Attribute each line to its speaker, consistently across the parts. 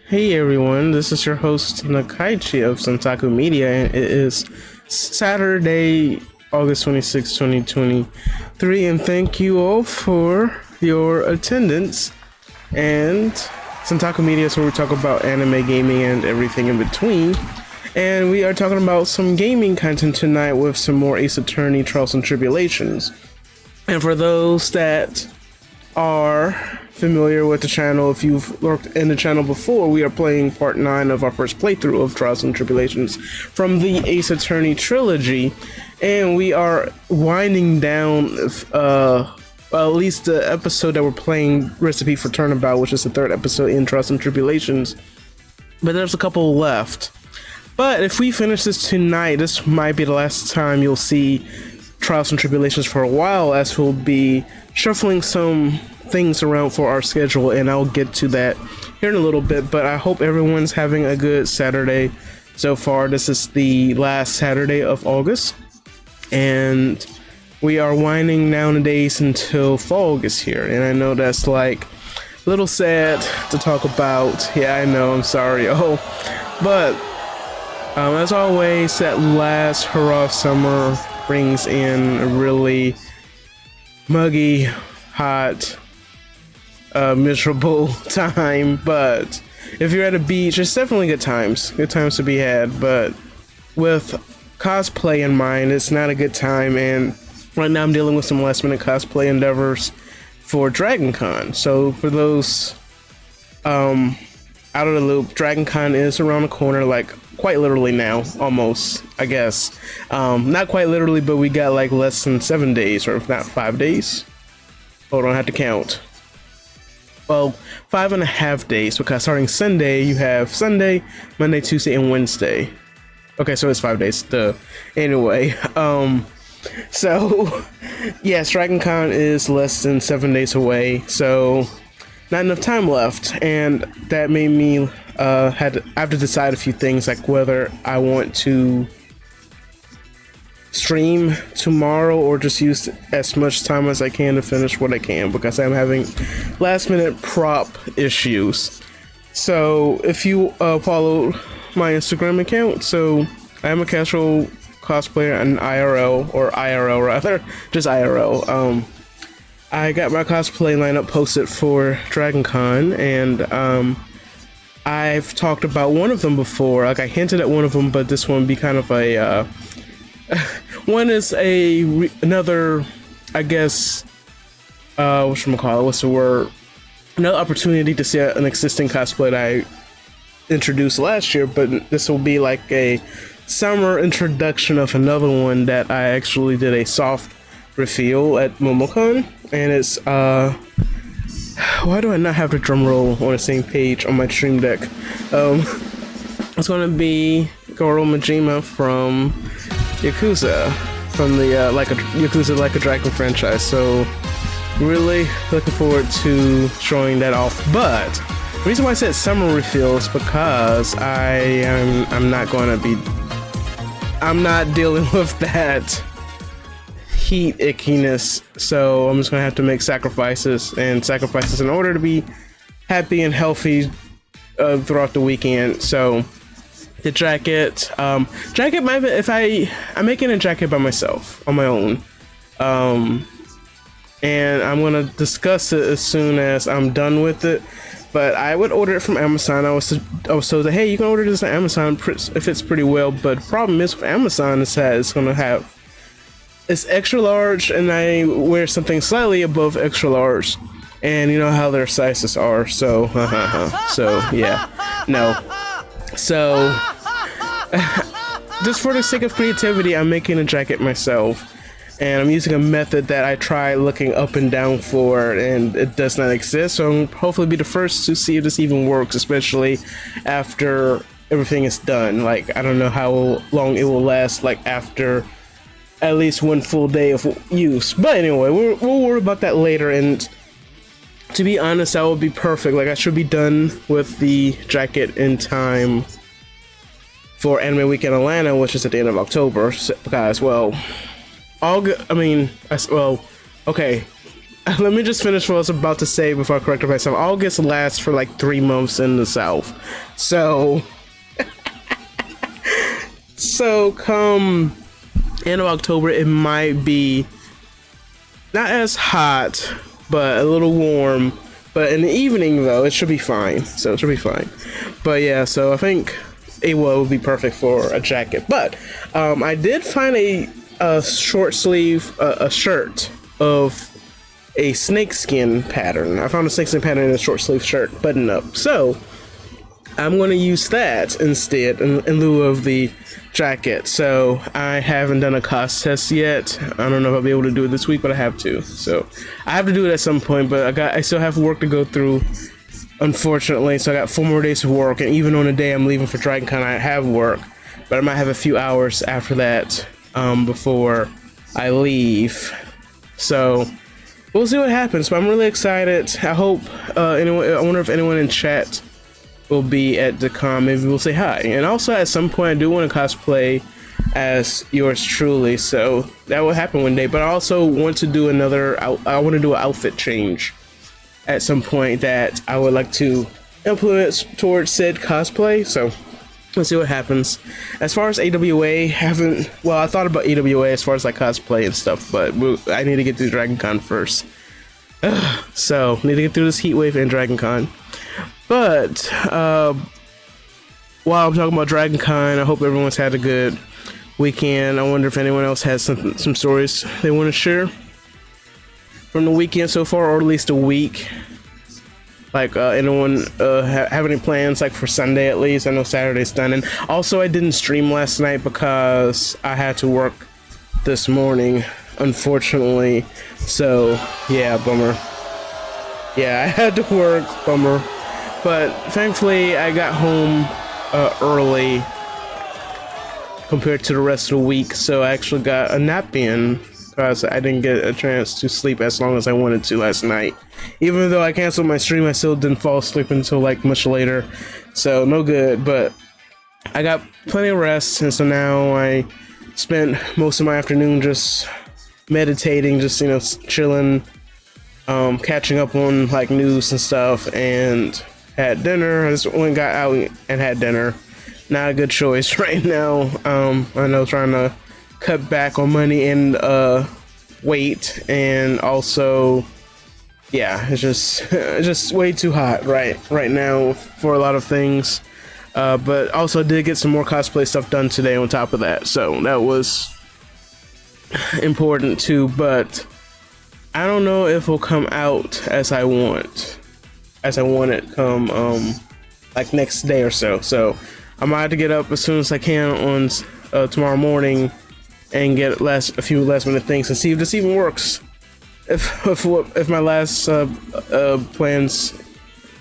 Speaker 1: Hey everyone, this is your host Nakaichi of Centaku Media, and it is Saturday, August 26, 2023, and thank you all for your attendance. And Centaku Media is where we talk about anime, gaming, and everything in between. And we are talking about some gaming content tonight with some more Ace Attorney Trials and Tribulations. And for those that are familiar with the channel, if you've lurked in the channel before, we are playing part 9 of our first playthrough of Trials and Tribulations from the Ace Attorney trilogy, and we are winding down at least the episode that we're playing, Recipe for Turnabout, which is the 3rd episode in Trials and Tribulations, but there's a couple left. But if we finish this tonight, this might be the last time you'll see Trials and Tribulations for a while, as we'll be shuffling some things around for our schedule, and I'll get to that here in a little bit. But I hope everyone's having a good Saturday so far. This is the last Saturday of August, and we are winding down the days until fall gets here, and I know that's like a little sad to talk about. Yeah, I know, I'm sorry. But as always, that last hurrah of summer brings in a really muggy, hot, miserable time. But if you're at a beach, it's definitely good times to be had. But with cosplay in mind, it's not a good time, and right now I'm dealing with some last minute cosplay endeavors for Dragon Con. So for those out of the loop, Dragon Con is around the corner, like quite literally now, almost, I guess. Not quite literally, but we got like less than 7 days, or if not 5 days. Hold on, I have to count. Well, 5.5 days, because starting Sunday, you have Sunday, Monday, Tuesday, and Wednesday. Okay, so it's 5 days. Duh. Anyway, so yes, Dragon Con is less than 7 days away, so not enough time left, and that made me I have to decide a few things, like whether I want to stream tomorrow or just use as much time as I can to finish what I can, because I'm having last minute prop issues. So if you follow my Instagram account, so I am a casual cosplayer in IRL, or IRL rather, just IRL. I got my cosplay lineup posted for Dragon Con, and I've talked about one of them before. Like, I hinted at one of them, but this one would be kind of a one is another, I guess, whatchamacallit, what's the word? Another opportunity to see an existing cosplay that I introduced last year, but this will be like a summer introduction of another one that I actually did a soft reveal at MomoCon, and it's why do I not have the drum roll on the same page on my stream deck? It's gonna be Goro Majima from Yakuza, from the Yakuza Like a Dragon franchise. So really looking forward to showing that off. But the reason why I said summer reveal is because I'm not dealing with that heat ickiness, so I'm just gonna have to make sacrifices in order to be happy and healthy throughout the weekend. So the jacket might be, if I'm making a jacket by myself on my own, and I'm gonna discuss it as soon as I'm done with it. But I would order it from Amazon. I was told that, hey, you can order this on Amazon, it fits pretty well. But the problem is with Amazon is that it's extra large, and I wear something slightly above extra large, and you know how their sizes are. So so yeah, no. So just for the sake of creativity, I'm making a jacket myself, and I'm using a method that I tried looking up and down for, and it does not exist. So I'll hopefully be the first to see if this even works, especially after everything is done. Like, I don't know how long it will last, like after at least one full day of use. But anyway, we'll worry about that later. And to be honest, that would be perfect. Like, I should be done with the jacket in time for Anime Weekend Atlanta, which is at the end of October. Because, well, okay, let me just finish what I was about to say before I correct myself. August lasts for like 3 months in the South. So, so come end of October, it might be not as hot, but a little warm. But in the evening, though, it should be fine. So it should be fine. But yeah, so I think it will be perfect for a jacket. But I did find a short sleeve, a shirt of a snakeskin pattern. I found a snakeskin pattern in a short sleeve shirt, button up. So I'm going to use that instead in lieu of the jacket. So I haven't done a cost test yet. I don't know if I'll be able to do it this week, but I have to. So I have to do it at some point, but I still have work to go through, unfortunately. So I got 4 more days of work, and even on the day I'm leaving for DragonCon, I have work, but I might have a few hours after that before I leave. So we'll see what happens, but I'm really excited. I hope I wonder if anyone in chat will be at the con. Maybe we'll say hi. And also at some point I do want to cosplay as yours truly, so that will happen one day. But I also want to do I want to do an outfit change at some point that I would like to implement towards said cosplay. So let's see what happens. As far as AWA, I thought about AWA as far as like cosplay and stuff, but I need to get through DragonCon first. So need to get through this heat wave and DragonCon. But while I'm talking about DragonCon, I hope everyone's had a good weekend. I wonder if anyone else has some stories they want to share from the weekend so far, or at least a week. Like anyone have any plans like for Sunday at least? I know Saturday's done. And also I didn't stream last night because I had to work this morning, unfortunately. So yeah, bummer. Yeah, I had to work, bummer. But thankfully I got home early compared to the rest of the week, so I actually got a nap in because I didn't get a chance to sleep as long as I wanted to last night. Even though I canceled my stream, I still didn't fall asleep until like much later, so no good. But I got plenty of rest, and so now I spent most of my afternoon just meditating, just chilling, catching up on like news and stuff, and had dinner. I just went and got out and had dinner. Not a good choice right now. I know, trying to cut back on money and weight, and also it's just way too hot right now for a lot of things. But also did get some more cosplay stuff done today on top of that, so that was important too. But I don't know if it'll come out as I want it come like next day or so. So I might have to get up as soon as I can on tomorrow morning and get a few last minute things and see if this even works. If my last plans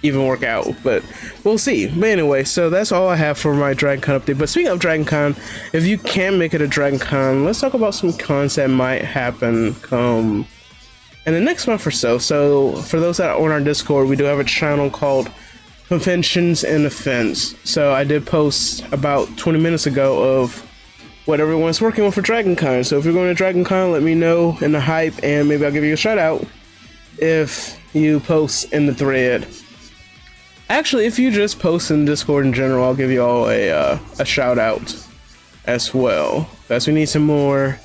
Speaker 1: even work out, but we'll see. But anyway, so that's all I have for my DragonCon update. But speaking of DragonCon, if you can make it a DragonCon, let's talk about some cons that might happen come in the next month or so. So for those that are on our Discord, we do have a channel called Conventions and Events. So I did post about 20 minutes ago of what everyone's working on for DragonCon. So if you're going to DragonCon, let me know in the hype, and maybe I'll give you a shout out if you post in the thread. Actually, if you just post in Discord in general, I'll give you all a shout out as well, because we need some more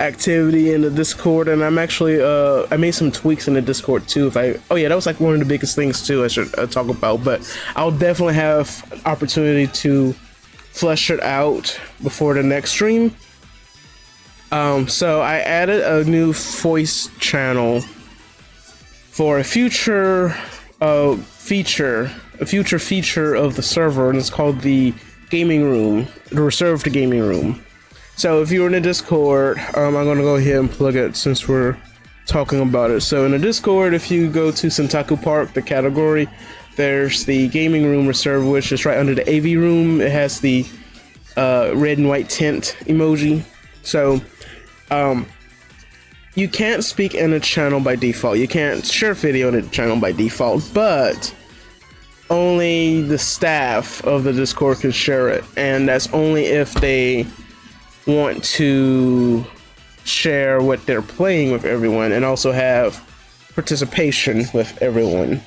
Speaker 1: activity in the Discord. And I'm actually I made some tweaks in the Discord too. That was like one of the biggest things too I should talk about, but I'll definitely have an opportunity to flesh it out before the next stream. So I added a new voice channel for a future feature of the server, and it's called the gaming room, the reserved gaming room. So if you're in the Discord, I'm gonna go ahead and plug it since we're talking about it. So in the Discord, if you go to Centaku Park, the category, there's the gaming room reserve, which is right under the AV room. It has the red and white tent emoji. So you can't speak in a channel by default. You can't share video in a channel by default, but only the staff of the Discord can share it, and that's only if they want to share what they're playing with everyone, and also have participation with everyone.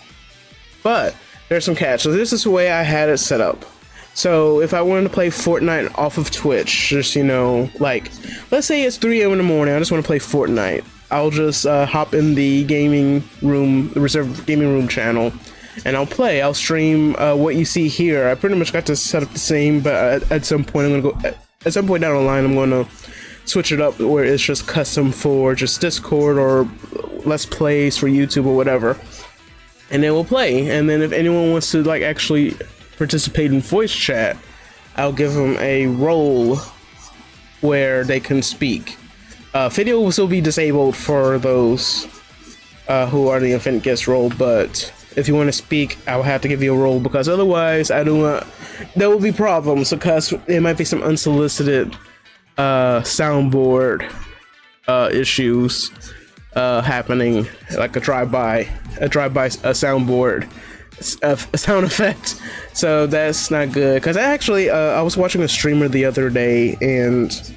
Speaker 1: But there's some catch. So this is the way I had it set up. So if I wanted to play Fortnite off of Twitch, just, you know, like, let's say it's 3 a.m. in the morning, I just want to play Fortnite. I'll just hop in the gaming room, the reserved gaming room channel, and I'll stream what you see here. I pretty much got to set up the same, but at some point at some point down the line, I'm going to switch it up where it's just custom for just Discord or Let's Plays for YouTube or whatever. And then we'll play. And then if anyone wants to like actually participate in voice chat, I'll give them a role where they can speak. Video will still be disabled for those who are the event guest role, but if you want to speak, I'll have to give you a role, because otherwise there will be problems, because there might be some unsolicited soundboard issues happening, like a drive-by soundboard a sound effect. So that's not good, because I was watching a streamer the other day, and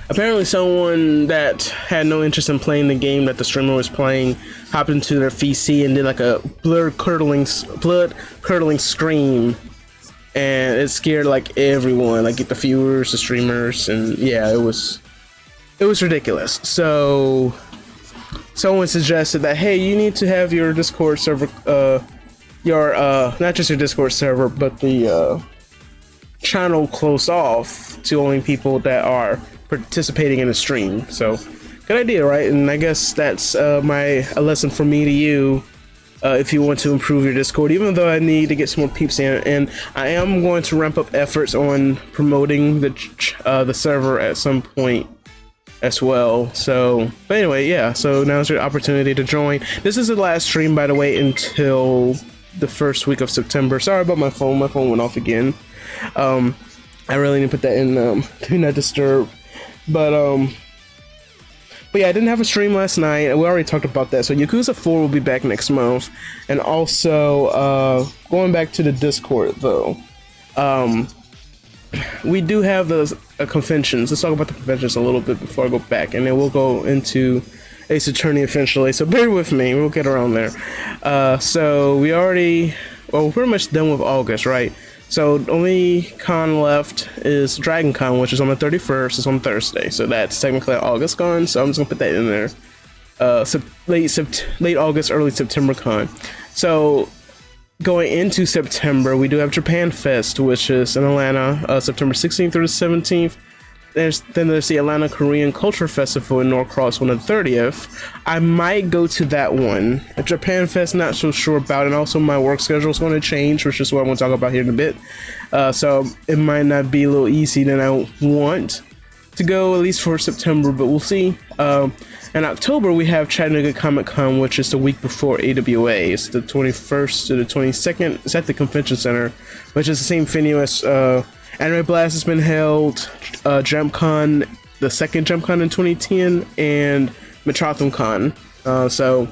Speaker 1: apparently someone that had no interest in playing the game that the streamer was playing hopped into their PC and did like a blood curdling scream, and it scared like everyone, like the viewers, the streamers, and yeah, it was ridiculous. So someone suggested that, hey, you need to have your Discord server, not just your Discord server, but the channel closed off to only people that are participating in the stream. So good idea, right? And I guess that's a lesson from me to you. If you want to improve your Discord, even though I need to get some more peeps in, and I am going to ramp up efforts on promoting the server at some point as well. So, but anyway, yeah. So now's your opportunity to join. This is the last stream, by the way, until the first week of September. Sorry about my phone. My phone went off again. I really need to put that in do not disturb. But yeah, I didn't have a stream last night. We already talked about that. So Yakuza 4 will be back next month. And also, going back to the Discord though, we do have those conventions. Let's talk about the conventions a little bit before I go back, and then we'll go into Ace Attorney eventually. So bear with me, we'll get around there. So we're pretty much done with August, right? So the only con left is Dragon Con, which is on the 31st. It's on Thursday, so that's technically August con. So I'm just gonna put that in there. Late August, early September con. So going into September, we do have Japan Fest, which is in Atlanta, September 16th through the 17th. Then there's the Atlanta Korean Culture Festival in Norcross on the 30th. I might go to that one. At Japan Fest, not so sure about, and also my work schedule is going to change, which is what I'm going to talk about here in a bit. So it might not be a little easy than I want to go, at least for September, but we'll see. In October, we have Chattanooga Comic Con, which is the week before AWA. It's the 21st to the 22nd. It's at the Convention Center, which is the same venue as Anime Blast has been held, JumpCon, the second JumpCon in 2010, and Metrotham Con. So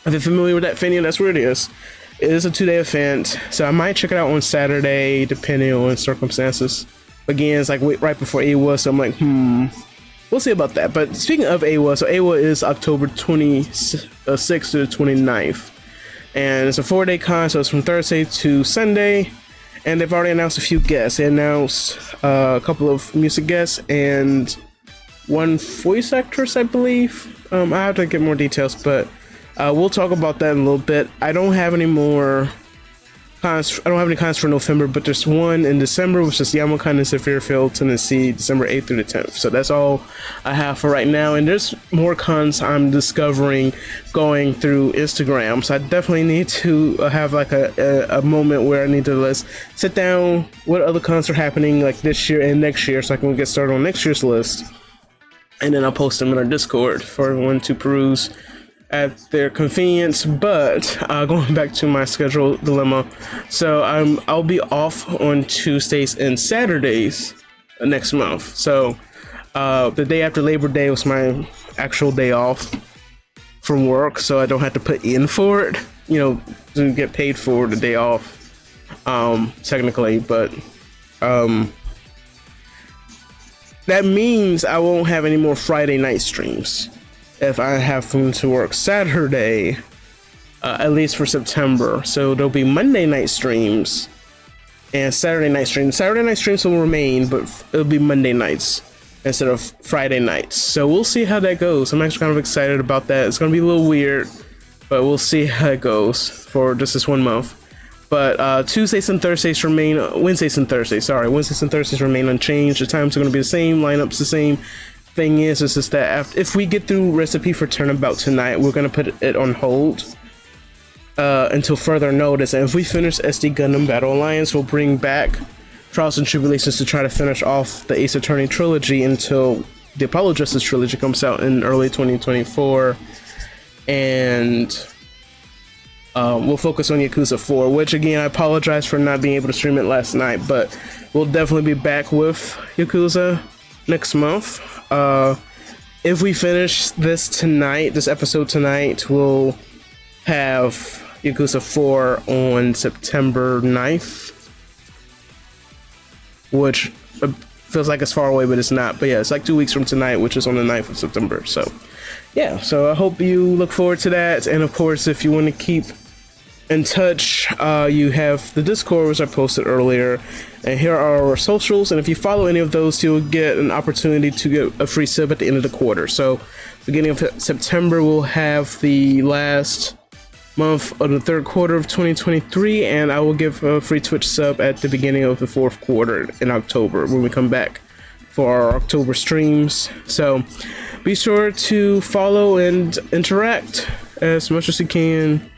Speaker 1: if you're familiar with that venue, that's where it is. It is a 2-day event, so I might check it out on Saturday, depending on circumstances. Again, it's like right before AWA, so I'm like, we'll see about that. But speaking of AWA, so AWA is October 26th to the 29th. And it's a 4-day con, so it's from Thursday to Sunday. And they've already announced a few guests. They announced a couple of music guests and one voice actress, I believe. I have to get more details, but we'll talk about that in a little bit. I don't have any more cons. I don't have any cons for November, but there's one in December, which is YamaCon in Fairfield, Tennessee, December 8th through the 10th. So that's all I have for right now. And there's more cons I'm discovering going through Instagram. So I definitely need to have like a moment where I need to sit down what other cons are happening like this year and next year, so I can get started on next year's list. And then I'll post them in our Discord for everyone to peruse at their convenience. But going back to my schedule dilemma, so I'll be off on Tuesdays and Saturdays next month. So the day after Labor Day was my actual day off from work, so I don't have to put in for it, to get paid for the day off, technically. But that means I won't have any more Friday night streams. if I have to work Saturday, at least for September. So there'll be Monday night streams and Saturday night streams. Saturday night streams will remain, but it'll be Monday nights instead of Friday nights. So we'll see how that goes. I'm actually kind of excited about that. It's gonna be a little weird, but we'll see how it goes for just this 1 month. But Wednesdays and Thursdays remain unchanged. The times are gonna be the same, lineups the same. Thing is just that if we get through Recipe for Turnabout tonight, we're gonna put it on hold until further notice. And if we finish SD Gundam Battle Alliance, we'll bring back Trials and Tribulations to try to finish off the Ace Attorney trilogy until the Apollo Justice trilogy comes out in early 2024. And we'll focus on Yakuza 4, which again, I apologize for not being able to stream it last night, but we'll definitely be back with Yakuza next month. If we finish this episode tonight, we'll have Yakuza 4 on September 9th, which feels like it's far away, but it's not. But yeah, it's like 2 weeks from tonight, which is on the 9th of September. So yeah, so I hope you look forward to that. And of course, if you want to keep in touch, you have the Discord, which I posted earlier, and here are our socials, and if you follow any of those, you'll get an opportunity to get a free sub at the end of the quarter. So beginning of September, we'll have the last month of the third quarter of 2023, and I will give a free Twitch sub at the beginning of the fourth quarter in October when we come back for our October streams. So be sure to follow and interact as much as you can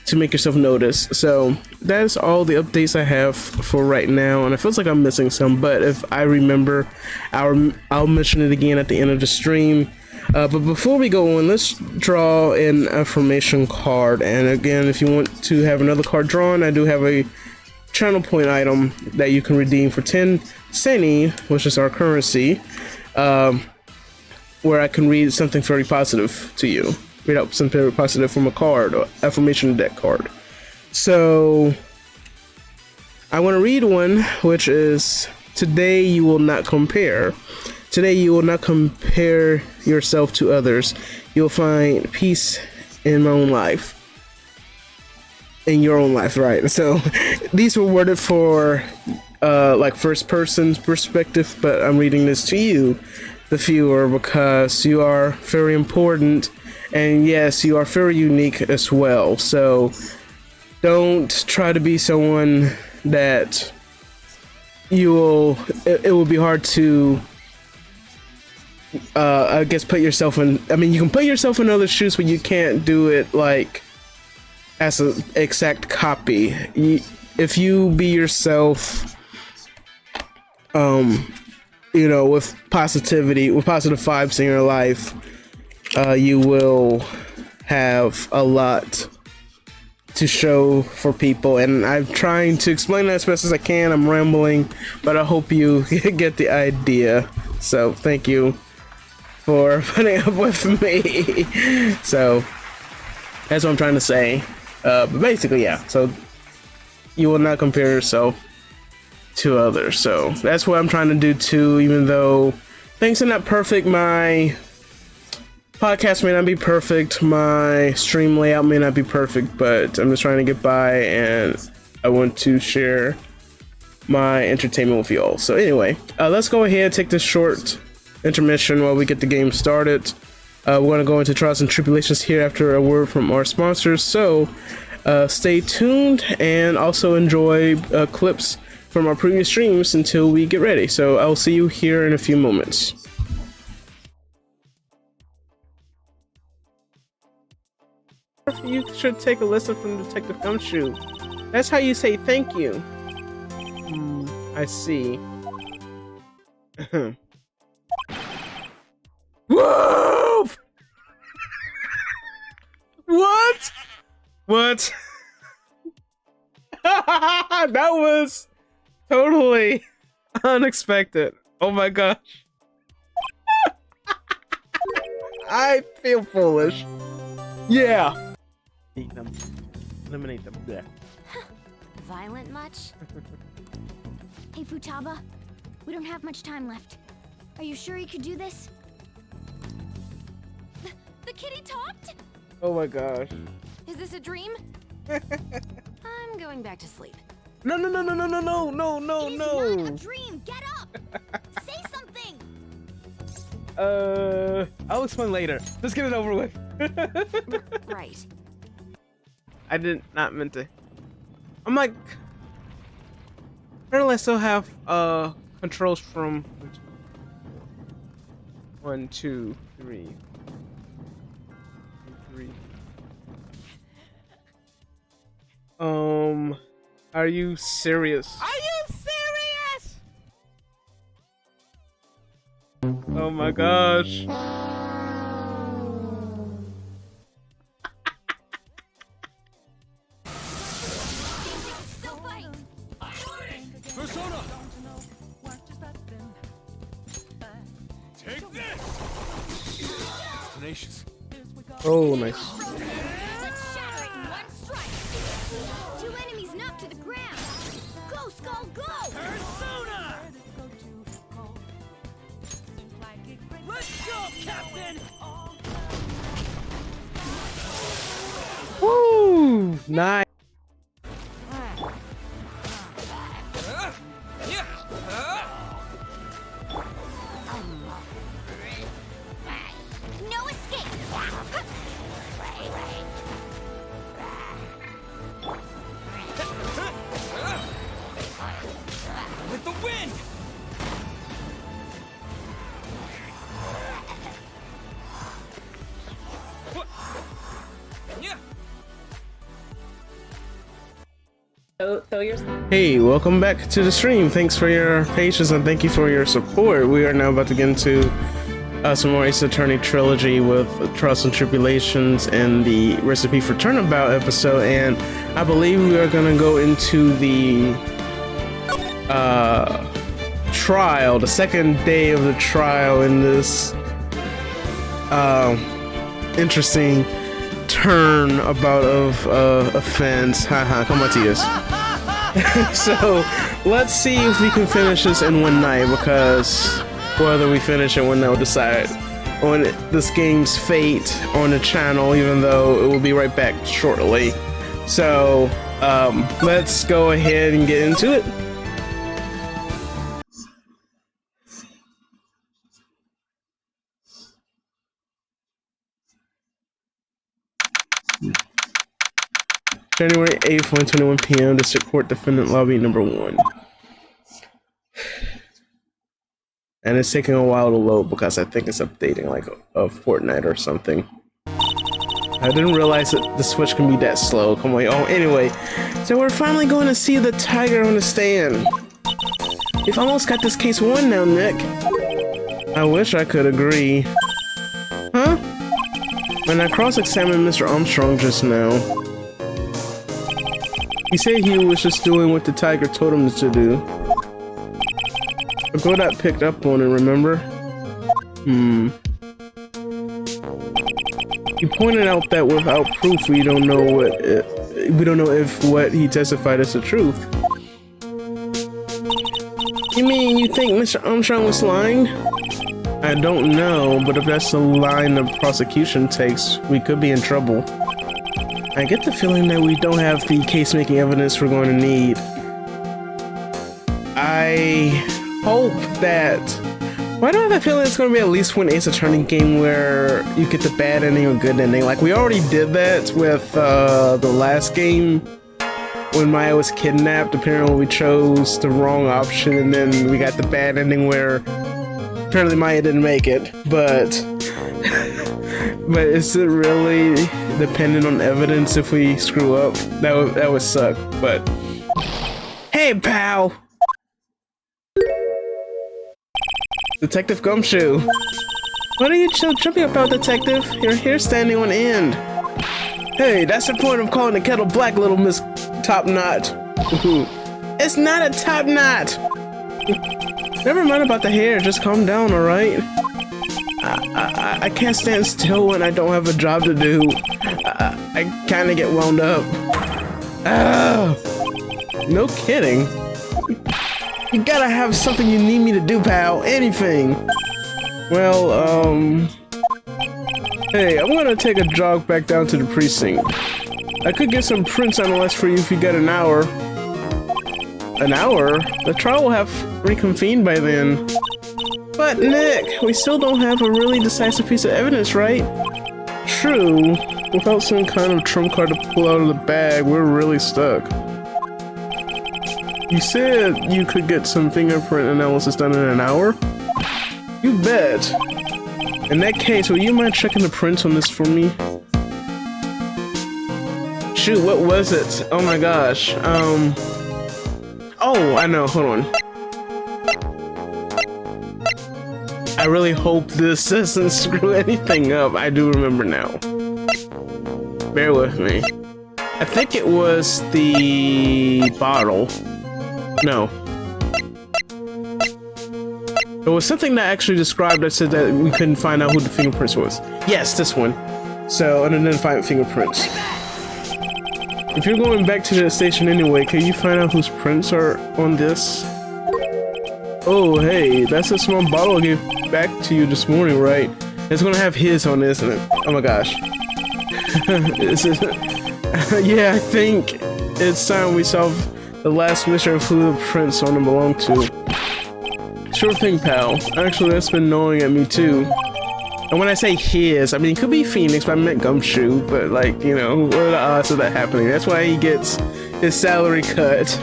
Speaker 1: to make yourself notice. So that's all the updates I have for right now, and it feels like I'm missing some, but if I remember, I'll mention it again at the end of the stream. But before we go on, let's draw an affirmation card. And again, if you want to have another card drawn, I do have a channel point item that you can redeem for 10 Seni, which is our currency, where I can read something very positive to you. Read out something very positive from a card, or affirmation deck card. So I want to read one, which is: today you will not compare. Today you will not compare yourself to others. You'll find peace in my own life. In your own life, right? So these were worded for like first person's perspective, but I'm reading this to you, the viewer, because you are very important. And yes, you are very unique as well. So don't try to be someone that it will be hard to, I guess, put yourself in. I mean, you can put yourself in other shoes, but you can't do it like as an exact copy. If you be yourself, with positivity, with positive vibes in your life, you will have a lot to show for people. And I'm trying to explain that as best as I can. I'm rambling, but I hope you get the idea. So thank you for putting up with me. So that's what I'm trying to say. But basically, yeah. So you will not compare yourself to others. So that's what I'm trying to do too, even though things are not perfect. My podcast may not be perfect, my stream layout may not be perfect, but I'm just trying to get by, and I want to share my entertainment with you all. So anyway, let's go ahead and take this short intermission while we get the game started. We're going to go into Trials and Tribulations here after a word from our sponsors, so stay tuned and also enjoy clips from our previous streams until we get ready. So I'll see you here in a few moments. You should take a lesson from Detective Gumshoe. That's how you say thank you. I see. Whoa! What? What? That was totally unexpected. Oh my gosh. I feel foolish. Yeah. Eat them. Eliminate them. Yeah.
Speaker 2: Violent much? Hey, Futaba. We don't have much time left. Are you sure you could do this? The kitty talked?
Speaker 1: Oh my gosh.
Speaker 2: Is this a dream? I'm going back to sleep.
Speaker 1: No.
Speaker 2: It is not a dream. Get up. Say something.
Speaker 1: I'll explain later. Let's get it over with.
Speaker 2: Right.
Speaker 1: I did not meant to. I'm like, apparently I still have controls from 1, 2, 3. Are you serious?
Speaker 3: Are you serious?
Speaker 1: Oh my gosh.
Speaker 2: Still fight.
Speaker 3: Persona! Take this! Tenacious.
Speaker 1: Oh, nice.
Speaker 2: Let's shatter it in one strike. 2 enemies knocked to the ground. Go, Skull, go!
Speaker 3: Persona! Let's go, Captain!
Speaker 1: Woo! Nice.
Speaker 2: No escape.
Speaker 3: With the wind!
Speaker 1: Hey, welcome back to the stream. Thanks for your patience and thank you for your support. We are now about to get into some more Ace Attorney trilogy with Trials and Tribulations and the Recipe for Turnabout episode, and I believe we are gonna go into the trial, the second day of the trial in this interesting turnabout of offense. Haha, come on to this. So let's see if we can finish this in one night, because whether we finish it one night will decide on this game's fate on the channel, even though it will be right back shortly. So let's go ahead and get into it. January 8th, 1:21 p.m. District Court Defendant Lobby number 1. And it's taking a while to load because I think it's updating like a fortnight or something. I didn't realize that the Switch can be that slow. Come on. Oh, anyway. So we're finally going to see the tiger on the stand. We've almost got this case won now, Nick. I wish I could agree. Huh? When I cross-examined Mr. Armstrong just now, he said he was just doing what the tiger told him to do. The girl that picked up on it, remember? He pointed out that without proof, we don't know if what he testified is the truth. You mean you think Mr. Armstrong was lying? I don't know, but if that's the line the prosecution takes, we could be in trouble. I get the feeling that we don't have the case-making evidence we're going to need. I hope that... Why do I have a feeling it's going to be at least one Ace Attorney game where you get the bad ending or good ending? Like, we already did that with the last game when Maya was kidnapped. Apparently we chose the wrong option and then we got the bad ending where apparently Maya didn't make it. But is it really dependent on evidence if we screw up? That would suck, but... Hey, pal! Detective Gumshoe! What are you jumping about, Detective? You're here standing on end. Hey, that's the point of calling the kettle black, little Miss Top Knot. It's not a top knot! Never mind about the hair, just calm down, alright? I can't stand still when I don't have a job to do. I kinda get wound up. No kidding. You gotta have something you need me to do, pal. Anything. Well, Hey, I'm gonna take a jog back down to the precinct. I could get some prints analyzed for you if you get an hour. An hour? The trial will have reconvened by then. But Nick, we still don't have a really decisive piece of evidence, right? True. Without some kind of trump card to pull out of the bag, we're really stuck. You said you could get some fingerprint analysis done in an hour? You bet. In that case, will you mind checking the prints on this for me? Shoot, what was it? Oh my gosh. Oh, I know, hold on. I really hope this doesn't screw anything up. I do remember now. Bear with me. I think it was the bottle. No. There was something that actually described that said that we couldn't find out who the fingerprints was. Yes, this one. So, unidentified fingerprints. If you're going back to the station anyway, can you find out whose prints are on this? Oh, hey, that's a small bottle I gave back to you this morning, right? It's gonna have his on this, isn't it? Oh my gosh. Yeah, I think it's time we solve the last mystery of who the prints on them belong to. Sure thing, pal. Actually, that's been gnawing at me too. And when I say his, I mean, it could be Phoenix, but I meant Gumshoe. But like, you know, what are the odds of that happening? That's why he gets his salary cut.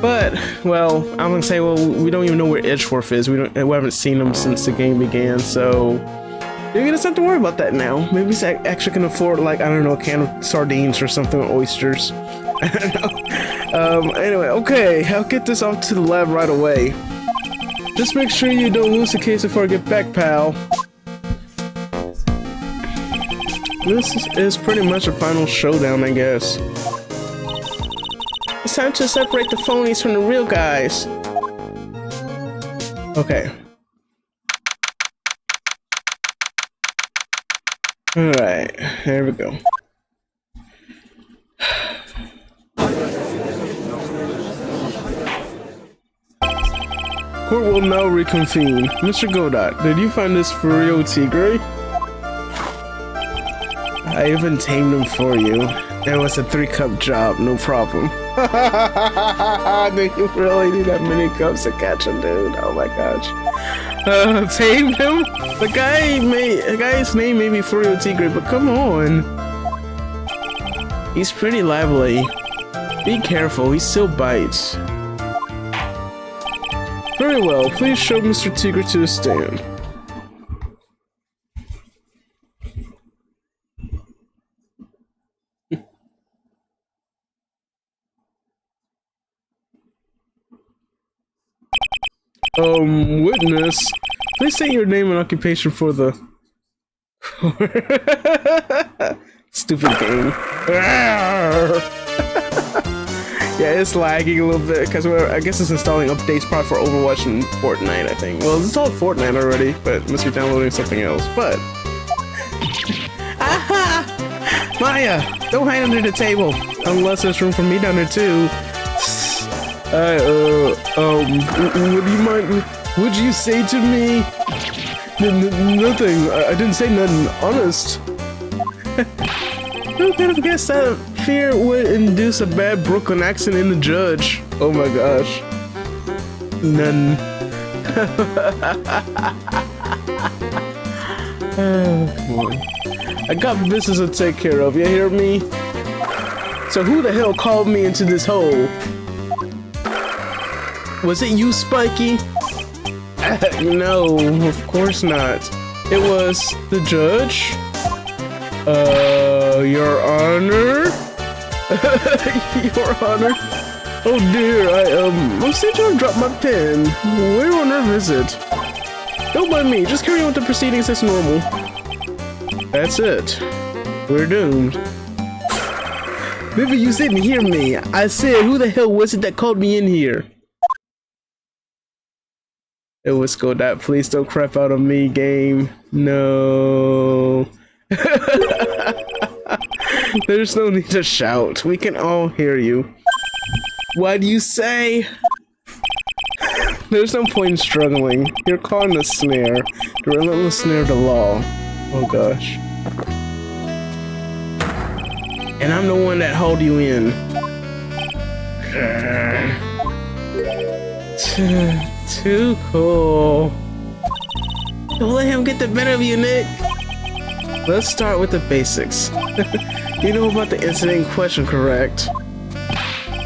Speaker 1: But, well, I'm gonna say, well, we don't even know where Edgeworth is. We haven't seen him since the game began, so you're gonna have to worry about that now. Maybe he's actually can afford, like, I don't know, a can of sardines or something, or oysters. I don't know. Anyway, okay, I'll get this off to the lab right away. Just make sure you don't lose the case before I get back, pal. This is pretty much a final showdown, I guess. It's time to separate the phonies from the real guys. Okay. Alright, here we go. Court will now reconvene. Mr. Godot, did you find this Furio Tigre? I even tamed him for you. It was a 3-cup job, no problem. Do you really need that many cups to catch him, dude? Oh my gosh. Tamed him? The guy's name may be Furio Tigre, but come on. He's pretty lively. Be careful, he still bites. Very well, please show Mr. Tigre to the stand. Witness, please state your name and occupation for the stupid game. Yeah, it's lagging a little bit because I guess it's installing updates probably for Overwatch and Fortnite, I think. Well, it's installed Fortnite already, but it must be downloading something else. But aha! Maya, don't hide under the table unless there's room for me down there too. Would you mind? Would you say to me? Nothing. I didn't say nothing. Honest. Who could have guessed that fear would induce a bad Brooklyn accent in the judge? Oh my gosh. None. Oh, come on. I got business to take care of. You hear me? So who the hell called me into this hole? Was it you, Spiky? No, of course not. It was the judge? Your Honor? Your Honor? Oh dear, I'm sent to have dropped my pen. We're on our visit. Don't mind me, just carry on with the proceedings as normal. That's it. We're doomed. Maybe you didn't hear me. I said, who the hell was it that called me in here? It was Godot. Please don't crap out on me, game. No. There's no need to shout. We can all hear you. What do you say? There's no point in struggling. You're caught in a snare. The relentless snare of the law. Oh gosh. And I'm the one that hauled you in. Too cool. Don't let him get the better of you, Nick. Let's start with the basics. You know about the incident in question, correct?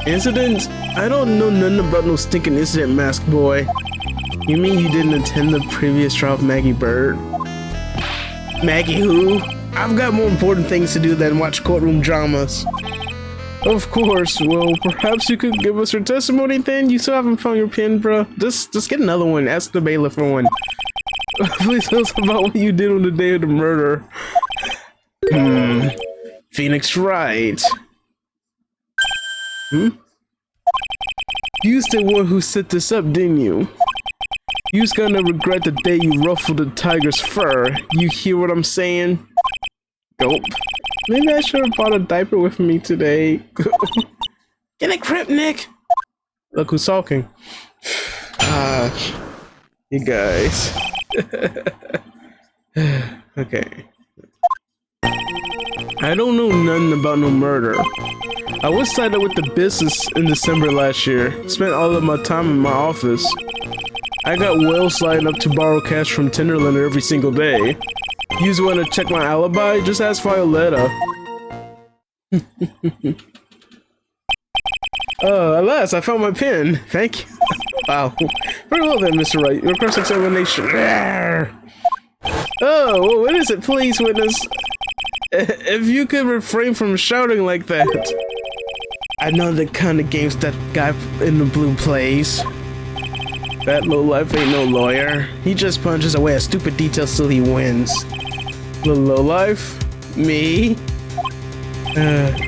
Speaker 1: Incident? I don't know nothing about no stinking incident, mask boy. You mean you didn't attend the previous trial of Maggie Bird? Maggie who? I've got more important things to do than watch courtroom dramas. Of course. Well, perhaps you could give us your testimony then? You still haven't found your pen, bro? Just get another one. Ask the bailiff for one. Please tell us about what you did on the day of the murder. Phoenix Wright. You's the one who set this up, didn't you? You's gonna regret the day you ruffled the tiger's fur. You hear what I'm saying? Gulp. Maybe I should have brought a diaper with me today. Get a grip, Nick! Look who's talking. Gosh. You guys. Okay. I don't know nothing about no murder. I was tied up with the business in December last year. Spent all of my time in my office. I got whales lining up to borrow cash from Tenderland every single day. You want to check my alibi? Just ask Violetta. At last, I found my pen. Thank you. Wow. Very well then, Mr. Wright. Your cross-examination. Oh, what is it? Please, witness. If you could refrain from shouting like that. I know the kind of games that guy in the blue plays. That lowlife ain't no lawyer. He just punches away at stupid details till he wins. The lowlife? Me?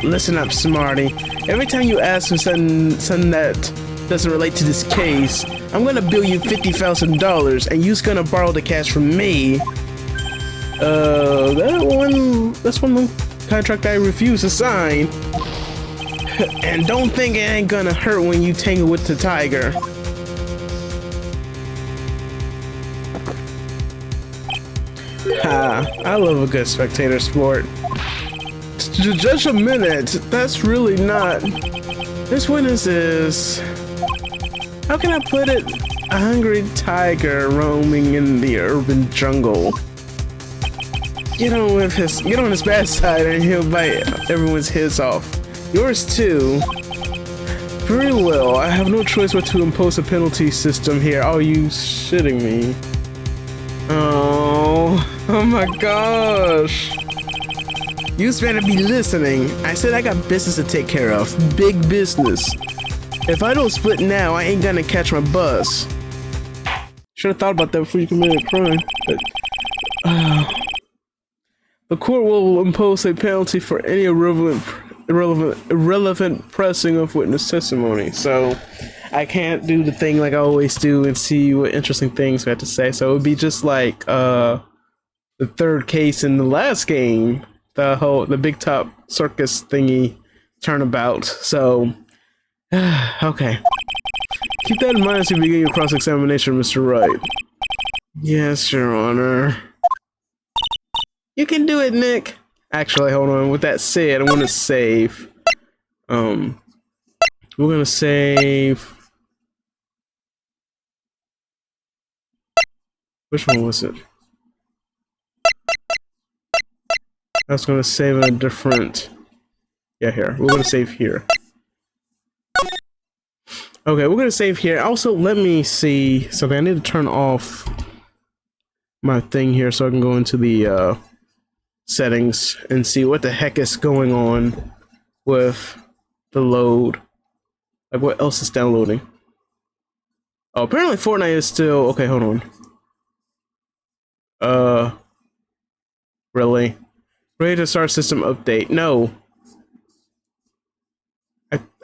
Speaker 1: Listen up, smarty. Every time you ask for something that doesn't relate to this case, I'm gonna bill you $50,000 and you's gonna borrow the cash from me. That's one contract I refuse to sign. And don't think it ain't gonna hurt when you tangle with the tiger. Ha, I love a good spectator sport. Just a minute, that's really not... This witness is... How can I put it? A hungry tiger roaming in the urban jungle. Get on his bad side and he'll bite everyone's heads off. Yours too. Very well, I have no choice but to impose a penalty system here. Oh, you shitting me. Oh my gosh. You better be listening. I said I got business to take care of. Big business. If I don't split now, I ain't gonna catch my bus. Should have thought about that before you committed a crime. But, the court will impose a penalty for any irrelevant pressing of witness testimony. So I can't do the thing like I always do and see what interesting things we have to say. So it would be just like the third case in the last game, the big top circus thingy turnabout. So okay. Keep that in mind as you begin your cross-examination, Mr. Wright. Yes, Your Honor. You can do it, Nick. Actually, hold on. With that said, I'm gonna save. We're gonna save. Which one was it? I was gonna save in a different. Yeah, here. We're gonna save here. Okay, we're gonna save here. Also, let me see something. I need to turn off my thing here so I can go into the settings and see what the heck is going on with the load. Like, what else is downloading? Oh, apparently Fortnite is still... Okay, hold on. Really? Ready to start system update. No.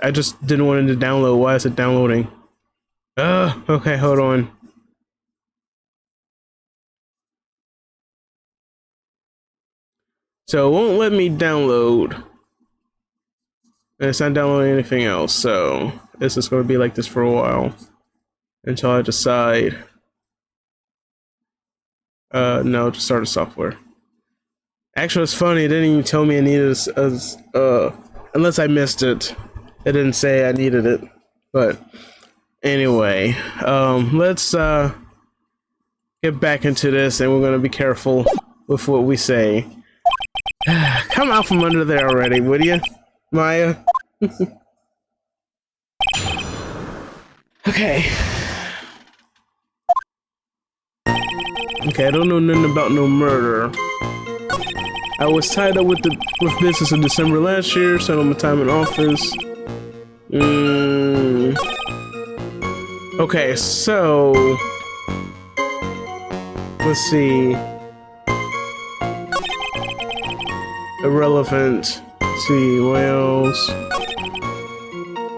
Speaker 1: I just didn't want it to download. Why is it downloading? Okay, hold on. So it won't let me download. And it's not downloading anything else, so this is going to be like this for a while. Until I decide. No, to start a software. Actually, it's funny. It didn't even tell me I needed unless I missed it. It didn't say I needed it. But anyway, let's get back into this, and we're gonna be careful with what we say. Come out from under there already, would you, Maya? Okay. Okay, I don't know nothing about no murder. I was tied up with business in December last year, spent my time in office. Okay, so let's see. Irrelevant. Let's see, what else?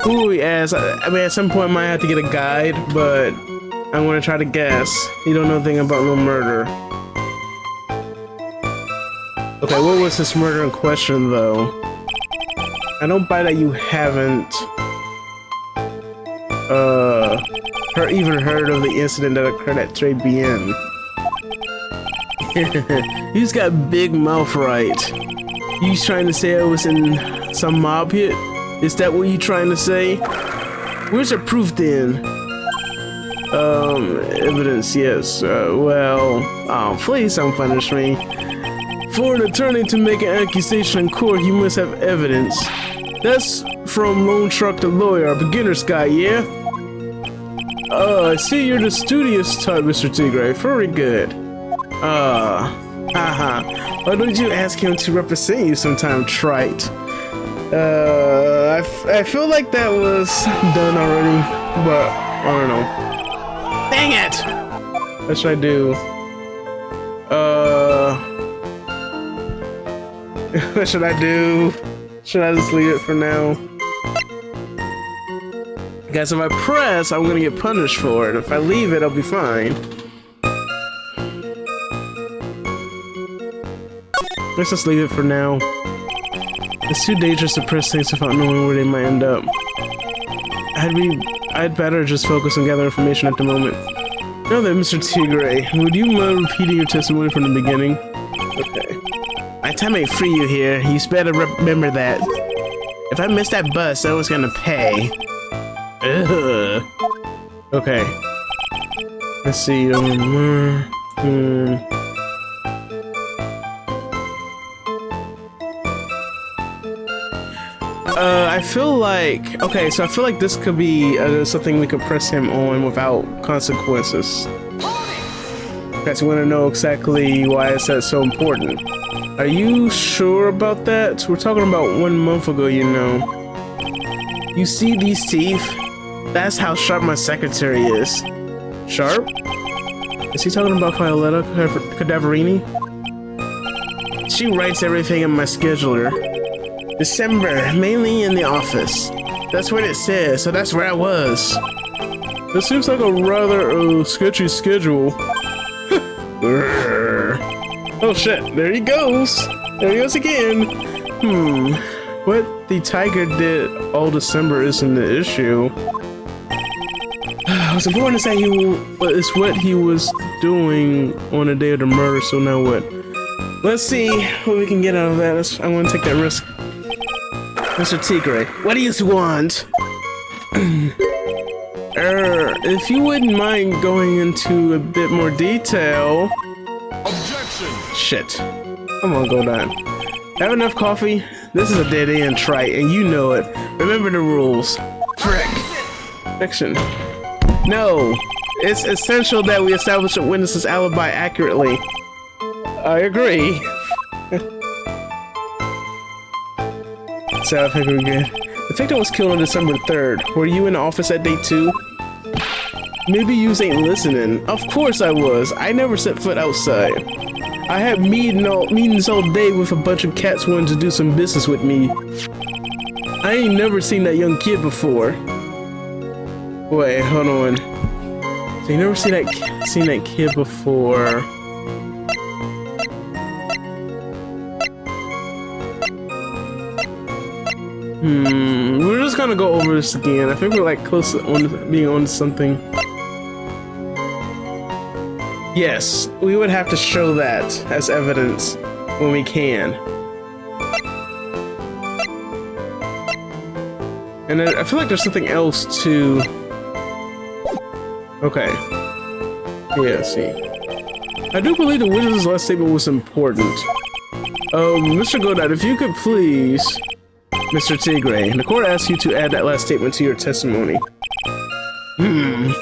Speaker 1: Who we ask? I mean, at some point I might have to get a guide, but I'm gonna try to guess. You don't know anything about no murder. Okay, what was this murder in question, though? I don't buy that you haven't even heard of the incident that occurred at Tribulations. He's got big mouth, right? You trying to say I was in some mob hit? Is that what you trying to say? Where's your proof then? Evidence, yes. Well, please don't punish me. For an attorney to make an accusation in court, you must have evidence. That's from loan shark to lawyer, a beginner's guide, yeah? I see you're the studious type, Mr. Tigray. Very good. Haha. Why don't you ask him to represent you sometime, trite? I feel like that was done already, but I don't know. Dang it! What should I do? What should I do? Should I just leave it for now? Guys, if I press, I'm gonna get punished for it. If I leave it, I'll be fine. Let's just leave it for now. It's too dangerous to press things without knowing where they might end up. I'd better just focus on gathering information at the moment. Now then, Mr. Tigray, would you mind repeating your testimony from the beginning? Okay. My time ain't free you here. You better remember that. If I miss that bus, I was gonna pay. Ugh. Okay. Let's see. I feel like, okay, so I feel like this could be something we could press him on without consequences. Okay, so we want to know exactly why is that so important. Are you sure about that? We're talking about 1 month ago, you know. You see these teeth? That's how sharp my secretary is. Sharp? Is he talking about Violetta Cadaverini? She writes everything in my scheduler. December, mainly in the office. That's what it says, so that's where I was. This seems like a rather sketchy schedule. Oh shit, there he goes. There he goes again. What the tiger did all December isn't the issue. What's important is that it's what he was doing on the day of the murder, so now what? Let's see what we can get out of that. I want to take that risk. Mr. Tigray, what do you want? If you wouldn't mind going into a bit more detail.
Speaker 3: Objection!
Speaker 1: Shit. Come on, go down. Have enough coffee? This is a dead end, trite, and you know it. Remember the rules. Frick. Fiction. No. It's essential that we establish a witness's alibi accurately. I agree. So I think we're good. The victim was killed on December 3rd. Were you in the office that day too? Maybe you ain't listening. Of course I was. I never set foot outside. I had meetings all day with a bunch of cats wanting to do some business with me. I ain't never seen that young kid before. Wait, hold on. So you never seen that kid before? We're just gonna go over this again. I think we're like close to being on something. Yes, we would have to show that as evidence. when we can. And then I feel like there's something else to... Okay. Yeah, see. I do believe the wizard's last statement was important. Mr. Godot, if you could please... Mr. Tigre, the court asks you to add that last statement to your testimony. Don't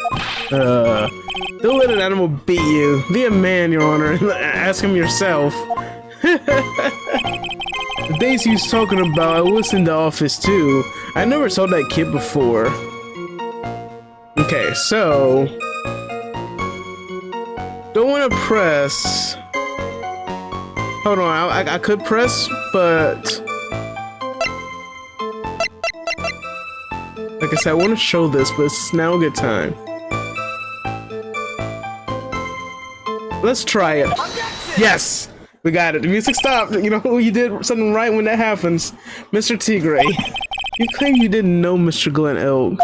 Speaker 1: let an animal beat you. Be a man, Your Honor, and ask him yourself. The days he was talking about, I was in the office too. I never saw that kid before. Okay, so... Don't want to press... Hold on, I could press, but... Like I said, I want to show this, but it's now a good time. Let's try it. Yes! We got it. The music stopped. You know, you did something right when that happens. Mr. Tigre, you claim you didn't know Mr. Glen Elk,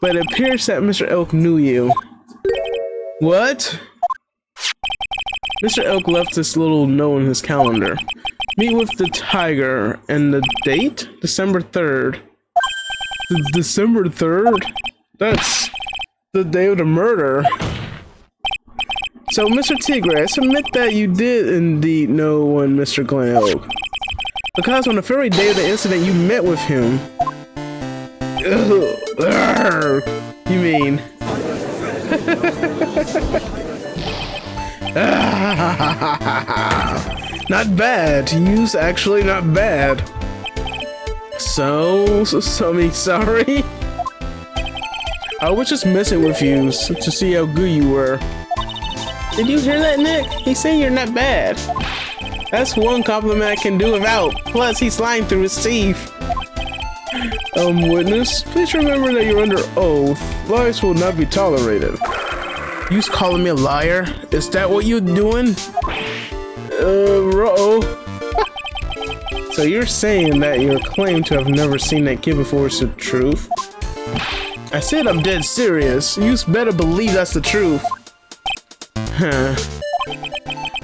Speaker 1: but it appears that Mr. Elk knew you. What? Mr. Elk left this little note in his calendar. Meet with the tiger, and the date? December 3rd. December 3rd? That's the day of the murder. So, Mr. Tigre, I submit that you did indeed know one Mr. Glen Elk. Because on the very day of the incident, you met with him. You mean... Not bad. Use actually not bad. So sorry. I was just messing with you to see how good you were. Did you hear that, Nick? He's saying you're not bad. That's one compliment I can do without. Plus, he's lying through his teeth. Witness, please remember that you're under oath. Lies will not be tolerated. You calling me a liar? Is that what you're doing? So you're saying that your claim to have never seen that kid before is the truth? I said I'm dead serious. You better believe that's the truth. Huh.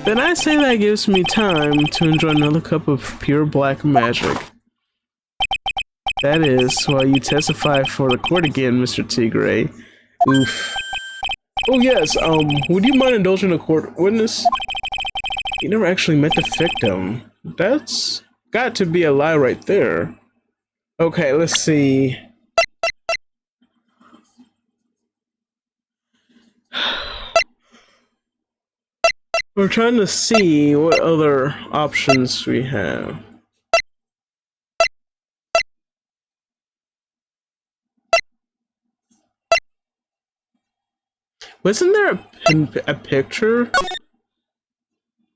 Speaker 1: Then I say that gives me time to enjoy another cup of pure black magic. That is why you testify for the court again, Mr. Tigre. Oof. Oh yes, would you mind indulging a court witness? You never actually met the victim. That's got to be a lie right there. Okay, let's see. We're trying to see what other options we have. Wasn't there a picture?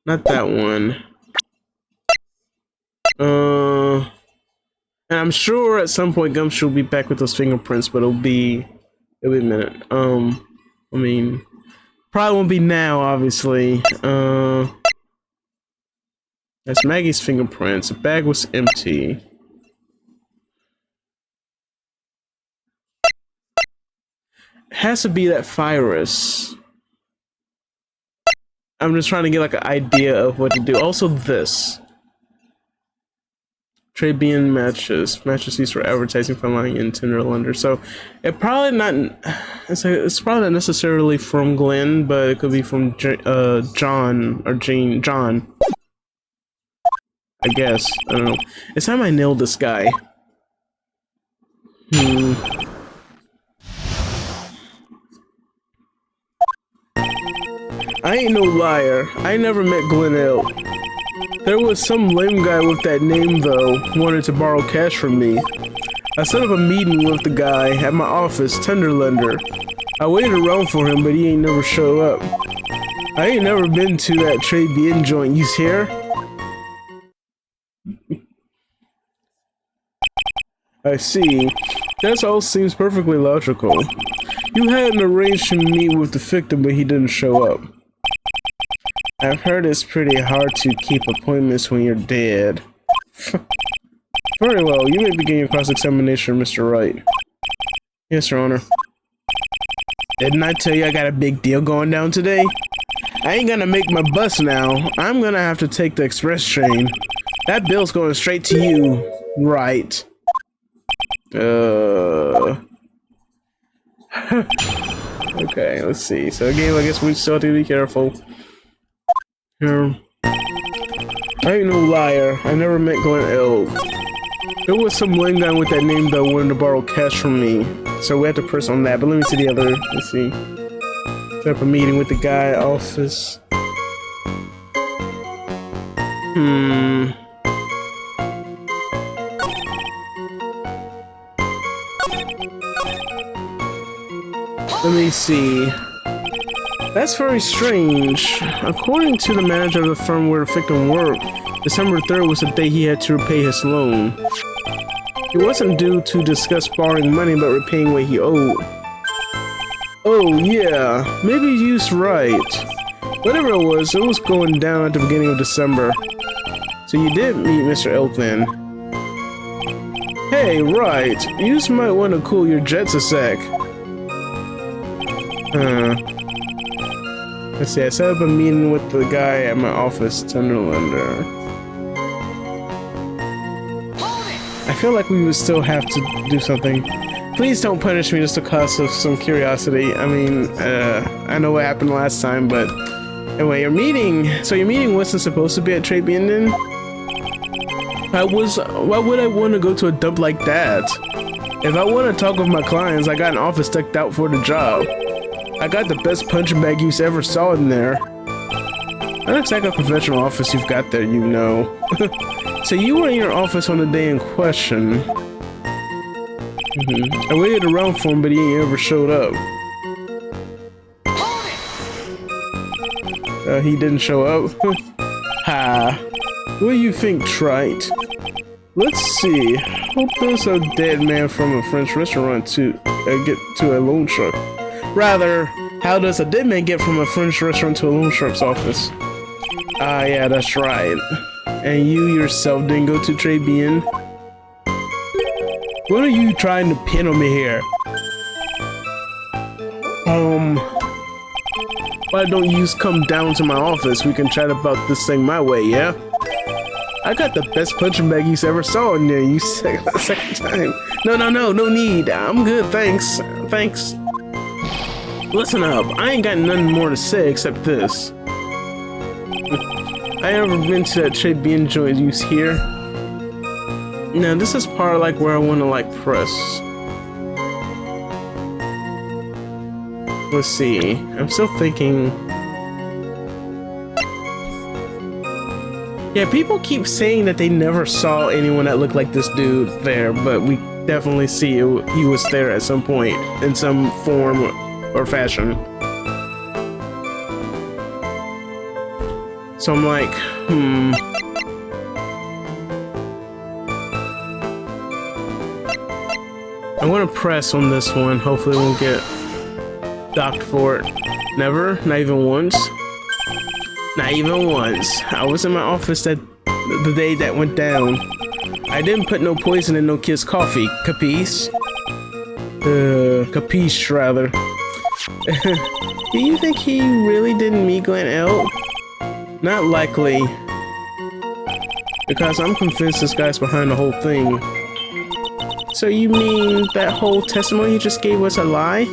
Speaker 1: Not that one. And I'm sure at some point Gumshoe will be back with those fingerprints, but it'll be a minute. I mean, probably won't be now, obviously. That's Maggie's fingerprints. The bag was empty. It has to be that virus. I'm just trying to get like an idea of what to do. Also this. Trabian matches used for advertising for lying in Tinderlander. So it probably not. It's probably not necessarily from Glenn, but it could be from John or John. I guess. I don't know. It's time I nailed this guy. I ain't no liar. I never met Glen Elk. There was some lame guy with that name though, wanted to borrow cash from me. I set up a meeting with the guy at my office, Tenderlender. I waited around for him, but he ain't never show up. I ain't never been to that Trabian joint, you's here? I see. That all seems perfectly logical. You hadn't arranged to meet with the victim, but he didn't show up. I've heard it's pretty hard to keep appointments when you're dead. Very well, you may begin your cross-examination, Mr. Wright. Yes, Your Honor. Didn't I tell you I got a big deal going down today? I ain't gonna make my bus now. I'm gonna have to take the express train. That bill's going straight to you. Right. Okay, let's see. So again, I guess we still have to be careful. Here. I ain't no liar. I never met Glenn Elk. There was some lame guy with that name that wanted to borrow cash from me. So we had to press on that, but let me see the other. Let's see. Set up a meeting with the guy at office. Let me see. That's very strange. According to the manager of the firm where the victim worked, December 3rd was the day he had to repay his loan. It wasn't due to discuss borrowing money, but repaying what he owed. Oh yeah, maybe you's right. Whatever it was going down at the beginning of December. So you did meet Mr. Elk then. Hey, right. You might want to cool your jets a sec. Let's see, I set up a meeting with the guy at my office, Tunderlander. I feel like we would still have to do something. Please don't punish me just because of some curiosity. I mean, I know what happened last time, but anyway, your meeting wasn't supposed to be at Tribune then? Why would I want to go to a dump like that? If I want to talk with my clients, I got an office decked out for the job. I got the best punching bag you ever saw in there. Not exactly a professional office you've got there, you know. So you were in your office on the day in question. I waited around for him, but he ain't ever showed up. He didn't show up? Ha! What do you think, trite? Let's see. Hope there's a dead man from a French restaurant to get to a loan shark. Rather, how does a dead man get from a French restaurant to a loan shark's office? Ah, yeah, that's right. And you yourself didn't go to Tribune? What are you trying to pin on me here? Why don't you just come down to my office? We can chat about this thing my way, yeah? I got the best punching bag you ever saw in there, you said the second time. No need. I'm good, thanks. Listen up, I ain't got nothing more to say except this. I ever been to that Tribune joint you here? Now this is part like where I want to like press. Let's see. I'm still thinking. Yeah, people keep saying that they never saw anyone that looked like this dude there, but we definitely see he was there at some point in some form or fashion. So I'm like, I'm gonna press on this one. Hopefully, we won't get docked for it. Never, not even once. Not even once. I was in my office the day that went down. I didn't put no poison in no kid's coffee. Capiche? Capiche, rather. Do you think he really didn't meet Glenn Elk? Not likely. Because I'm convinced this guy's behind the whole thing. So you mean that whole testimony he just gave was a lie?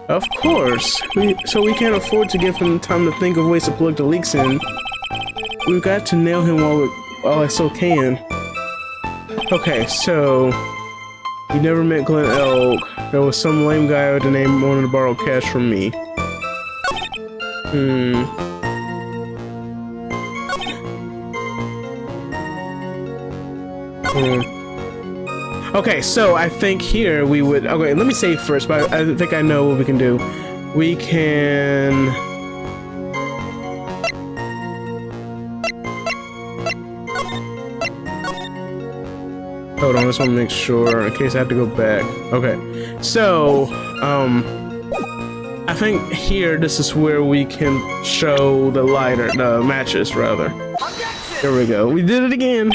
Speaker 1: Of course. So we can't afford to give him time to think of ways to plug the leaks in. We've got to nail him while I still can. Okay, so you never met Glenn Elk. There was some lame guy with the name wanted to borrow cash from me. Okay, so I think here we would. Okay, let me say first, but I think I know what we can do. We can. Hold on, I just want to make sure in case I have to go back. Okay, so I think here this is where we can show the matches rather. There we go. We did it again.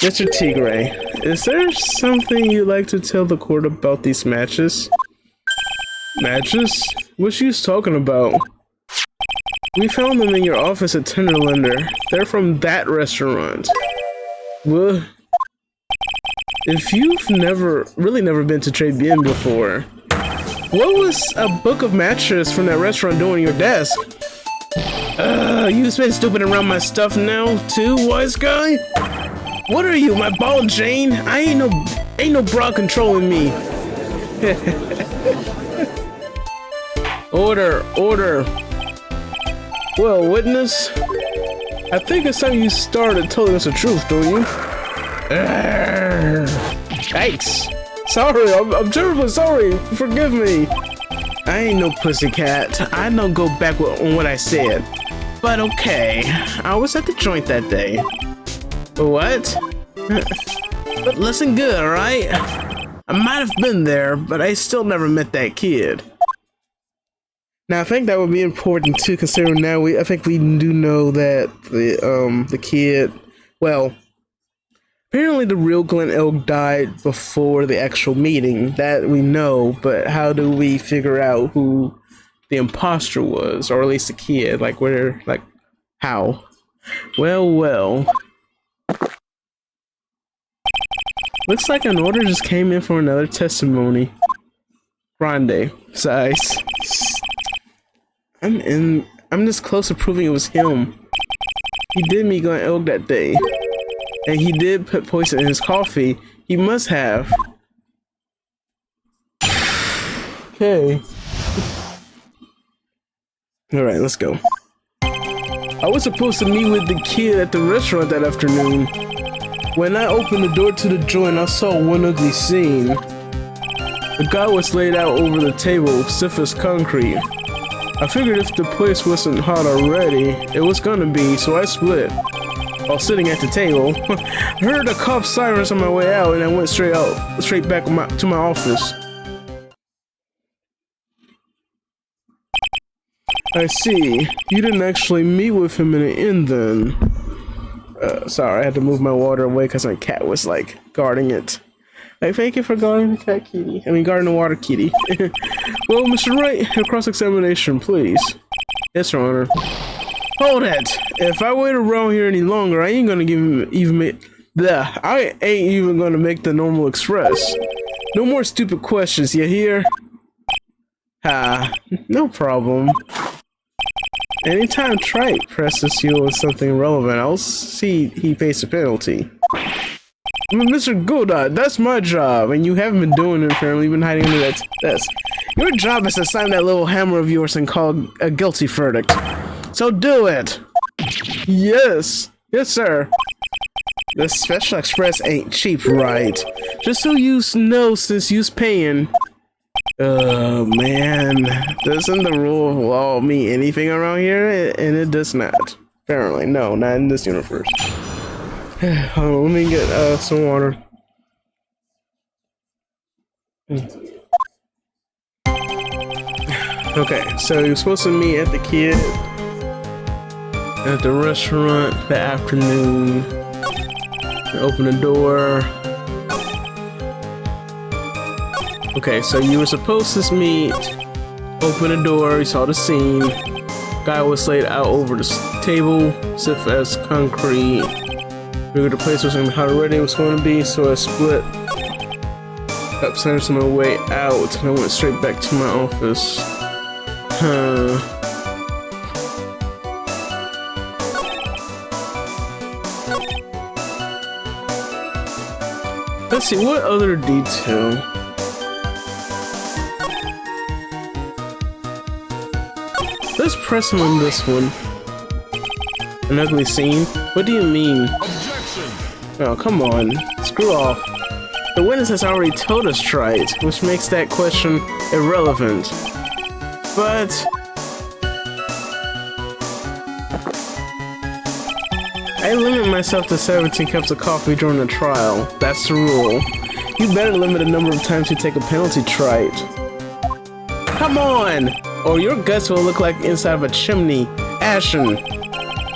Speaker 1: Mr. Tigray, is there something you'd like to tell the court about these matches? Matches? What you talking about? We found them in your office at Tenderlander. They're from that restaurant. Well, if you've never been to Tribulations before, what was a book of matches from that restaurant doing on your desk? You've been stupid around my stuff now too, wise guy? What are you, my ball Jane? I ain't no bra controlling me. Order. Well, witness, I think it's time you started telling us the truth, don't you? Yikes. Sorry, I'm terribly sorry. Forgive me. I ain't no pussycat. I don't go back on what I said. But okay, I was at the joint that day. What? But listen good, alright? I might have been there, but I still never met that kid. Now I think that would be important too, considering now I think we do know that the kid, well, apparently the real Glen Elk died before the actual meeting. That we know, but how do we figure out who the imposter was, or at least the kid? Like where, like how? Well. Looks like an order just came in for another testimony. Grande size. I'm this close to proving it was him. He did meet Glen Elk that day. And he did put poison in his coffee. He must have. Okay. Alright, let's go. I was supposed to meet with the kid at the restaurant that afternoon. When I opened the door to the joint, I saw one ugly scene. The guy was laid out over the table, stiff as concrete. I figured if the place wasn't hot already, it was gonna be, so I split. While sitting at the table, I heard a cop sirens on my way out, and I went straight back to my office. I see. You didn't actually meet with him in the inn then. Sorry, I had to move my water away because my cat was like guarding it. I thank you for guarding the cat kitty. I mean, guarding the water kitty. Well, Mr. Wright, your cross-examination, please. Yes, Your Honor. Hold it! If I wait around here any longer, I ain't gonna I ain't even gonna make the normal express. No more stupid questions, you hear? No problem. Anytime Trite presses you with something relevant, I'll see he pays a penalty. Mr. Godot, that's my job, and you haven't been doing it apparently. You've been hiding under that desk. Your job is to sign that little hammer of yours and call a guilty verdict. So do it! Yes! Yes, sir! The Special Express ain't cheap, right? Just so you know, since you's paying. Oh, man. Doesn't the rule of law mean anything around here? And it does not. Apparently. No, not in this universe. Hold on, let me get some water. Okay, so you're supposed to meet at the kid at the restaurant that afternoon. Open the door. Okay, so you were supposed to meet, open the door, you saw the scene. Guy was laid out over the table, stiff as concrete. Figured the place wasn't how already it was going to be, so I split up centers on my way out, and I went straight back to my office. Let's see, what other detail? Let's press him on this one. An ugly scene? What do you mean?
Speaker 3: Objection!
Speaker 1: Oh, come on. Screw off. The witness has already told us Trite, which makes that question irrelevant. But I limit myself to 17 cups of coffee during the trial. That's the rule. You better limit the number of times you take a penalty, Trite. Come on! Or your guts will look like the inside of a chimney. Ashen.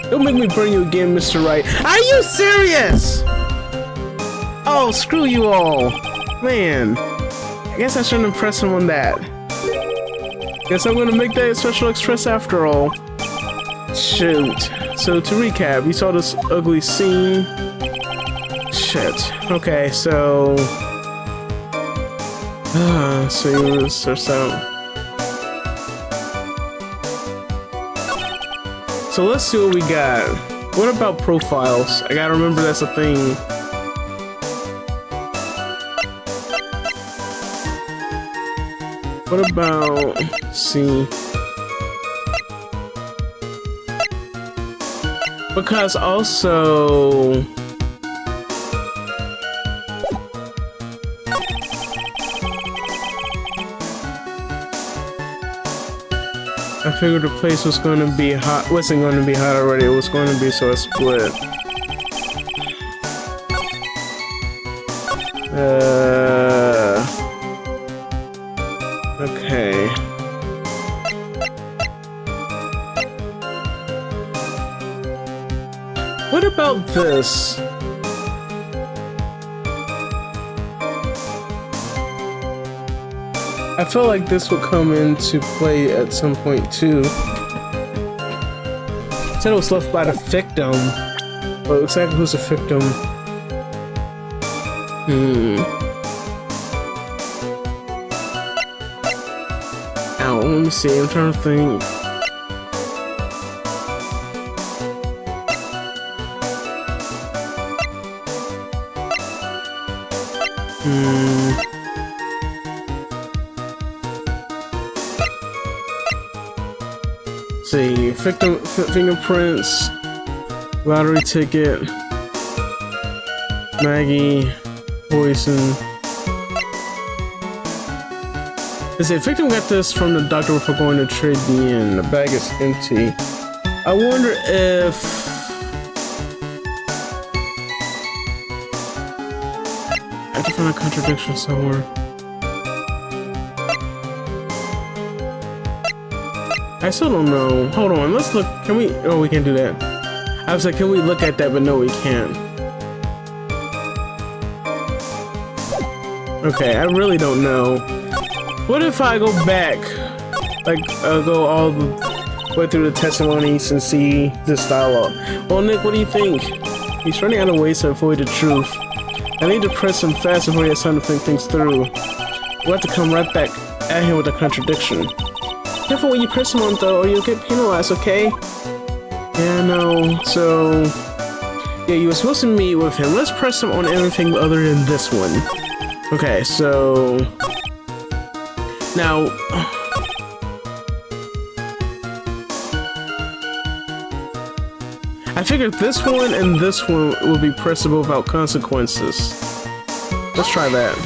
Speaker 1: Don't make me burn you again, Mr. Wright. Are you serious? Oh, screw you all. Man. I guess I shouldn't impress him on that. Guess I'm gonna make that a special express after all. Shoot. So to recap, we saw this ugly scene. Shit. Okay, so you search out. So let's see what we got. What about profiles? I gotta remember that's a thing. What about, let's see. Because also I figured the place was going to be hot. Wasn't going to be hot already. It was going to be, so I split. Okay. What about this? I feel like this will come into play at some point too. Said it was left by the victim. Well, exactly who's the victim? Ow, let me see. I'm trying to think. See, victim fingerprints, lottery ticket, Maggie, poison. They say victim got this from the doctor before going to trade me in. The bag is empty. I wonder if I have to find a contradiction somewhere. I still don't know. Hold on, let's look. Can we? Oh, we can't do that. I was like, can we look at that? But no, we can't. Okay, I really don't know. What if I go back? Like, go all the way through the testimonies and see this dialogue. Well, Nick, what do you think? He's running out of ways to avoid the truth. I need to press him fast before he has time to think things through. We'll have to come right back at him with a contradiction. Careful when you press him on though, or you'll get penalized, okay? Yeah, no. So, yeah, you were supposed to meet with him. Let's press him on everything other than this one. Okay, so now I figured this one and this one will be pressable without consequences. Let's try that.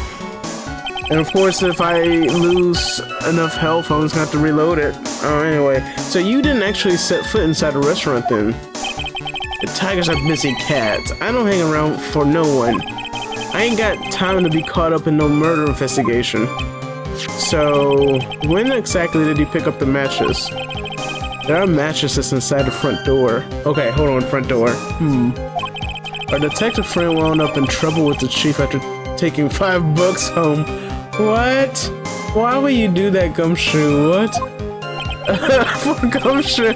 Speaker 1: And of course, if I lose enough health, I'm just gonna have to reload it. Oh, anyway. So you didn't actually set foot inside a restaurant then? The tigers are busy cats. I don't hang around for no one. I ain't got time to be caught up in no murder investigation. So, when exactly did he pick up the matches? There are mattresses inside the front door. Okay, hold on, front door. Our detective friend wound up in trouble with the chief after taking 5 books home. What? Why would you do that, Gumshoe? What? For Gumshoe!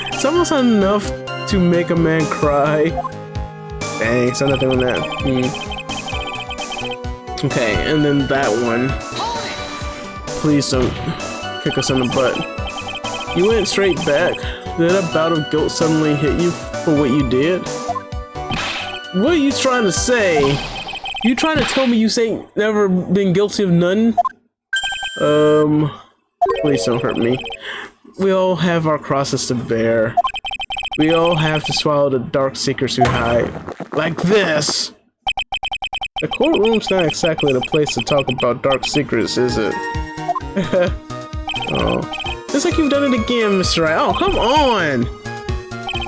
Speaker 1: It's almost enough to make a man cry. Dang, so nothing on that. Okay, and then that one. Please don't kick us in the butt. You went straight back. Did a bout of guilt suddenly hit you for what you did? What are you trying to say? You trying to tell me you say never been guilty of none? Please don't hurt me. We all have our crosses to bear. We all have to swallow the dark secrets we hide. Like this! The courtroom's not exactly the place to talk about dark secrets, is it? Oh. It's like you've done it again, Mr. Right. Oh, come on!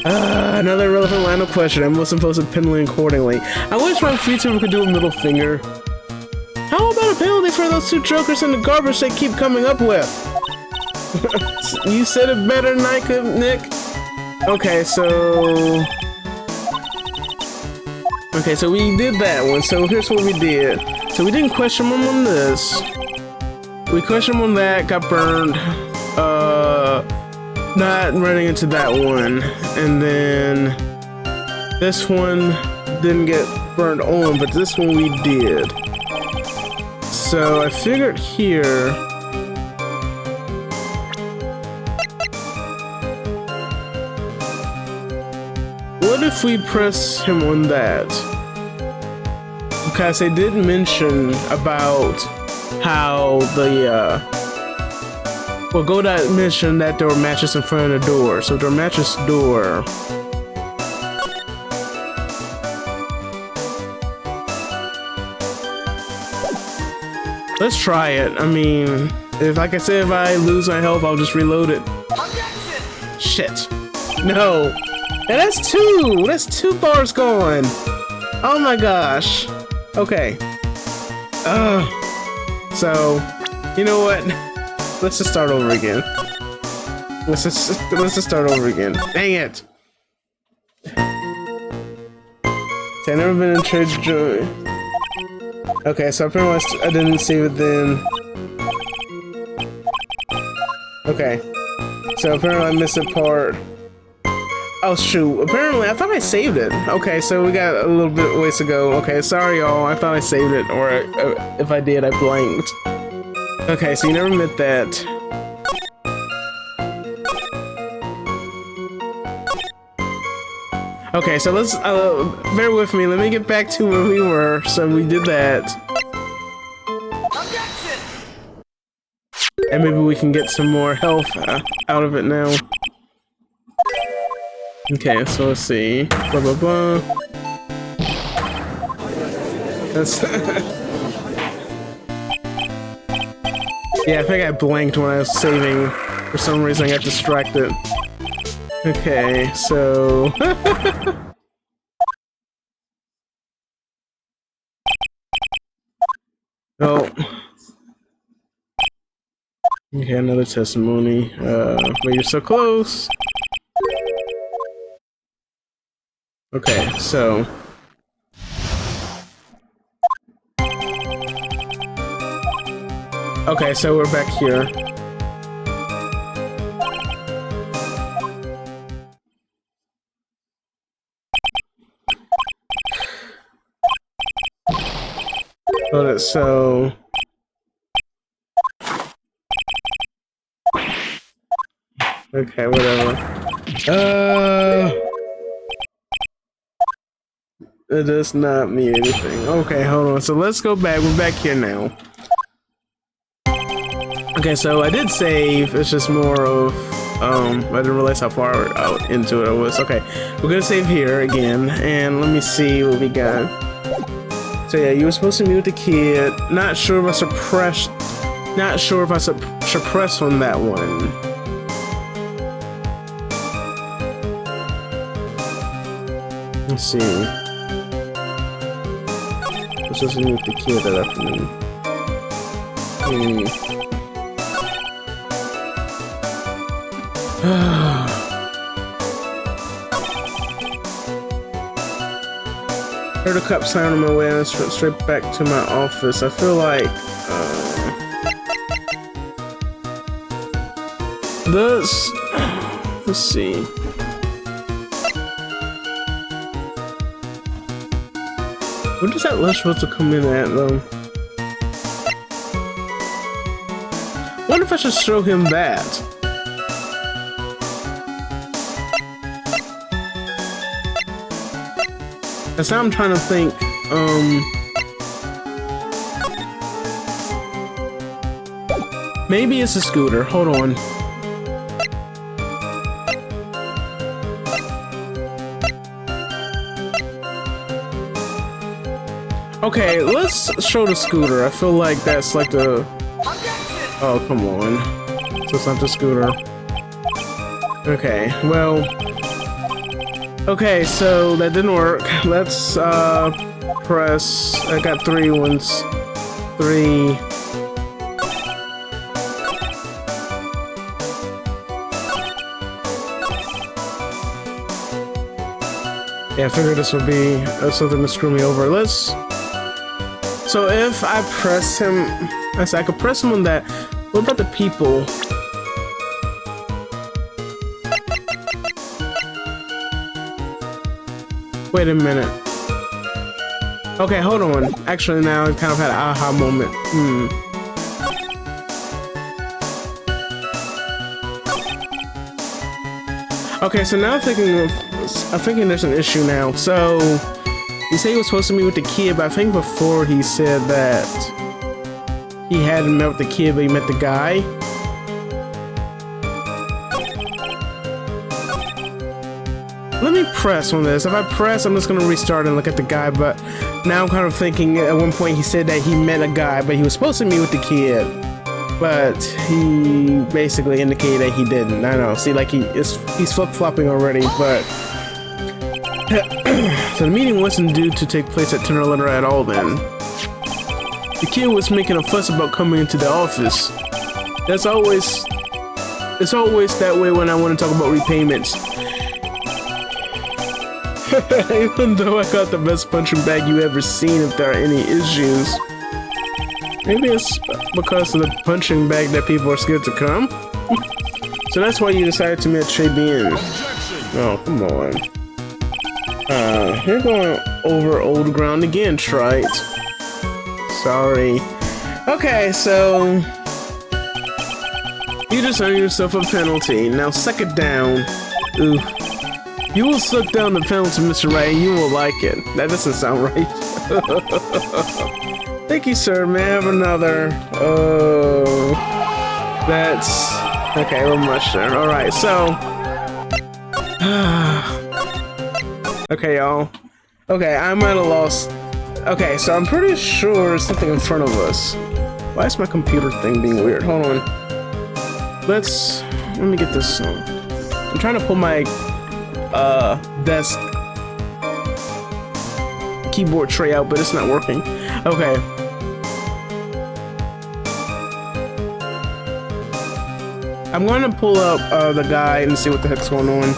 Speaker 1: Another irrelevant line of question. I must impose a penalty accordingly. I wish my future could do a middle finger. How about a penalty for those 2 jokers in the garbage they keep coming up with? You said it better than I could, Nick. Okay, so we did that one. So here's what we did. So we didn't question him on this. We questioned him on that, got burned. not running into that one. And then this one didn't get burned on, but this one we did. So I figured here. What if we press him on that? Because they did mention about how the well, Godot mentioned that there were matches in front of the door. So there are matches door. Let's try it. I mean, if like I said, if I lose my health, I'll just reload it. Shit. No. And that's two. That's 2 bars gone. Oh my gosh. Okay. So, you know what? Let's just start over again. Let's just start over again. Dang it. See, I've never been in Trader Joy. Okay, so apparently I didn't save it then. Okay. So apparently I missed a part. Oh shoot, apparently I thought I saved it. Okay, so we got a little bit ways to go. Okay, sorry y'all, I thought I saved it, or if I did, I blanked. Okay, so you never met that. Okay, so let's, bear with me, let me get back to where we were. So we did that. And maybe we can get some more health out of it now. Okay, so let's see. Blah, blah, blah. That's yeah, I think I blanked when I was saving. For some reason I got distracted. Okay, so oh. Okay, another testimony. But you're so close. Okay, so okay, so we're back here. But so okay, whatever. It does not mean anything. Okay, hold on. So let's go back. We're back here now. Okay, so I did save. It's just more of I didn't realize how far out into it I was. Okay, we're gonna save here again, and let me see what we got. So yeah, you were supposed to mute the kid. Not sure if I suppressed. Not sure if I suppressed on that one. Let's see. This doesn't mute the kid that afternoon. Heard a cop sign on my way and I went straight back to my office. I feel like this. Let's see. What is that lunch supposed to come in at though? What if I should show him that? That's how I'm trying to think. Maybe it's a scooter. Hold on. Okay, let's show the scooter. I feel like that's like the. Oh, come on. So it's not the scooter. Okay, well. Okay, so that didn't work. Let's press. I got 3 ones. 3. Yeah, I figured this would be something to screw me over. Let's. So if I press him, I could press him on that. What about the people? Wait a minute. Okay, hold on. Actually, now I kind of had an aha moment. Okay, so now I'm thinking there's an issue now. So, you say he was supposed to meet with the kid, but I think before he said that he hadn't met with the kid, but he met the guy. Let me press on this. If I press, I'm just gonna restart and look at the guy, but now I'm kind of thinking at one point he said that he met a guy, but he was supposed to meet with the kid. But he basically indicated that he didn't. I don't know. See, like he's flip-flopping already, but so the meeting wasn't due to take place at Turnabout at all then. The kid was making a fuss about coming into the office. It's always that way when I want to talk about repayments. Even though I got the best punching bag you ever seen, if there are any issues. Maybe it's because of the punching bag that people are scared to come? So that's why you decided to meet Tribulations. Oh, come on. You're going over old ground again, Trite. Sorry. Okay, so you just earned yourself a penalty. Now suck it down. Oof. You will suck down the penalty, Mr. Ray, and you will like it. That doesn't sound right. Thank you, sir. May I have another? Oh, that's okay. We're much there. All right, so okay, y'all. Okay, I'm at a loss. Okay, so I'm pretty sure there's something in front of us. Why is my computer thing being weird? Hold on. Let me get this. I'm trying to pull my desk keyboard tray out, but it's not working. Okay. I'm gonna pull up the guide and see what the heck's going on.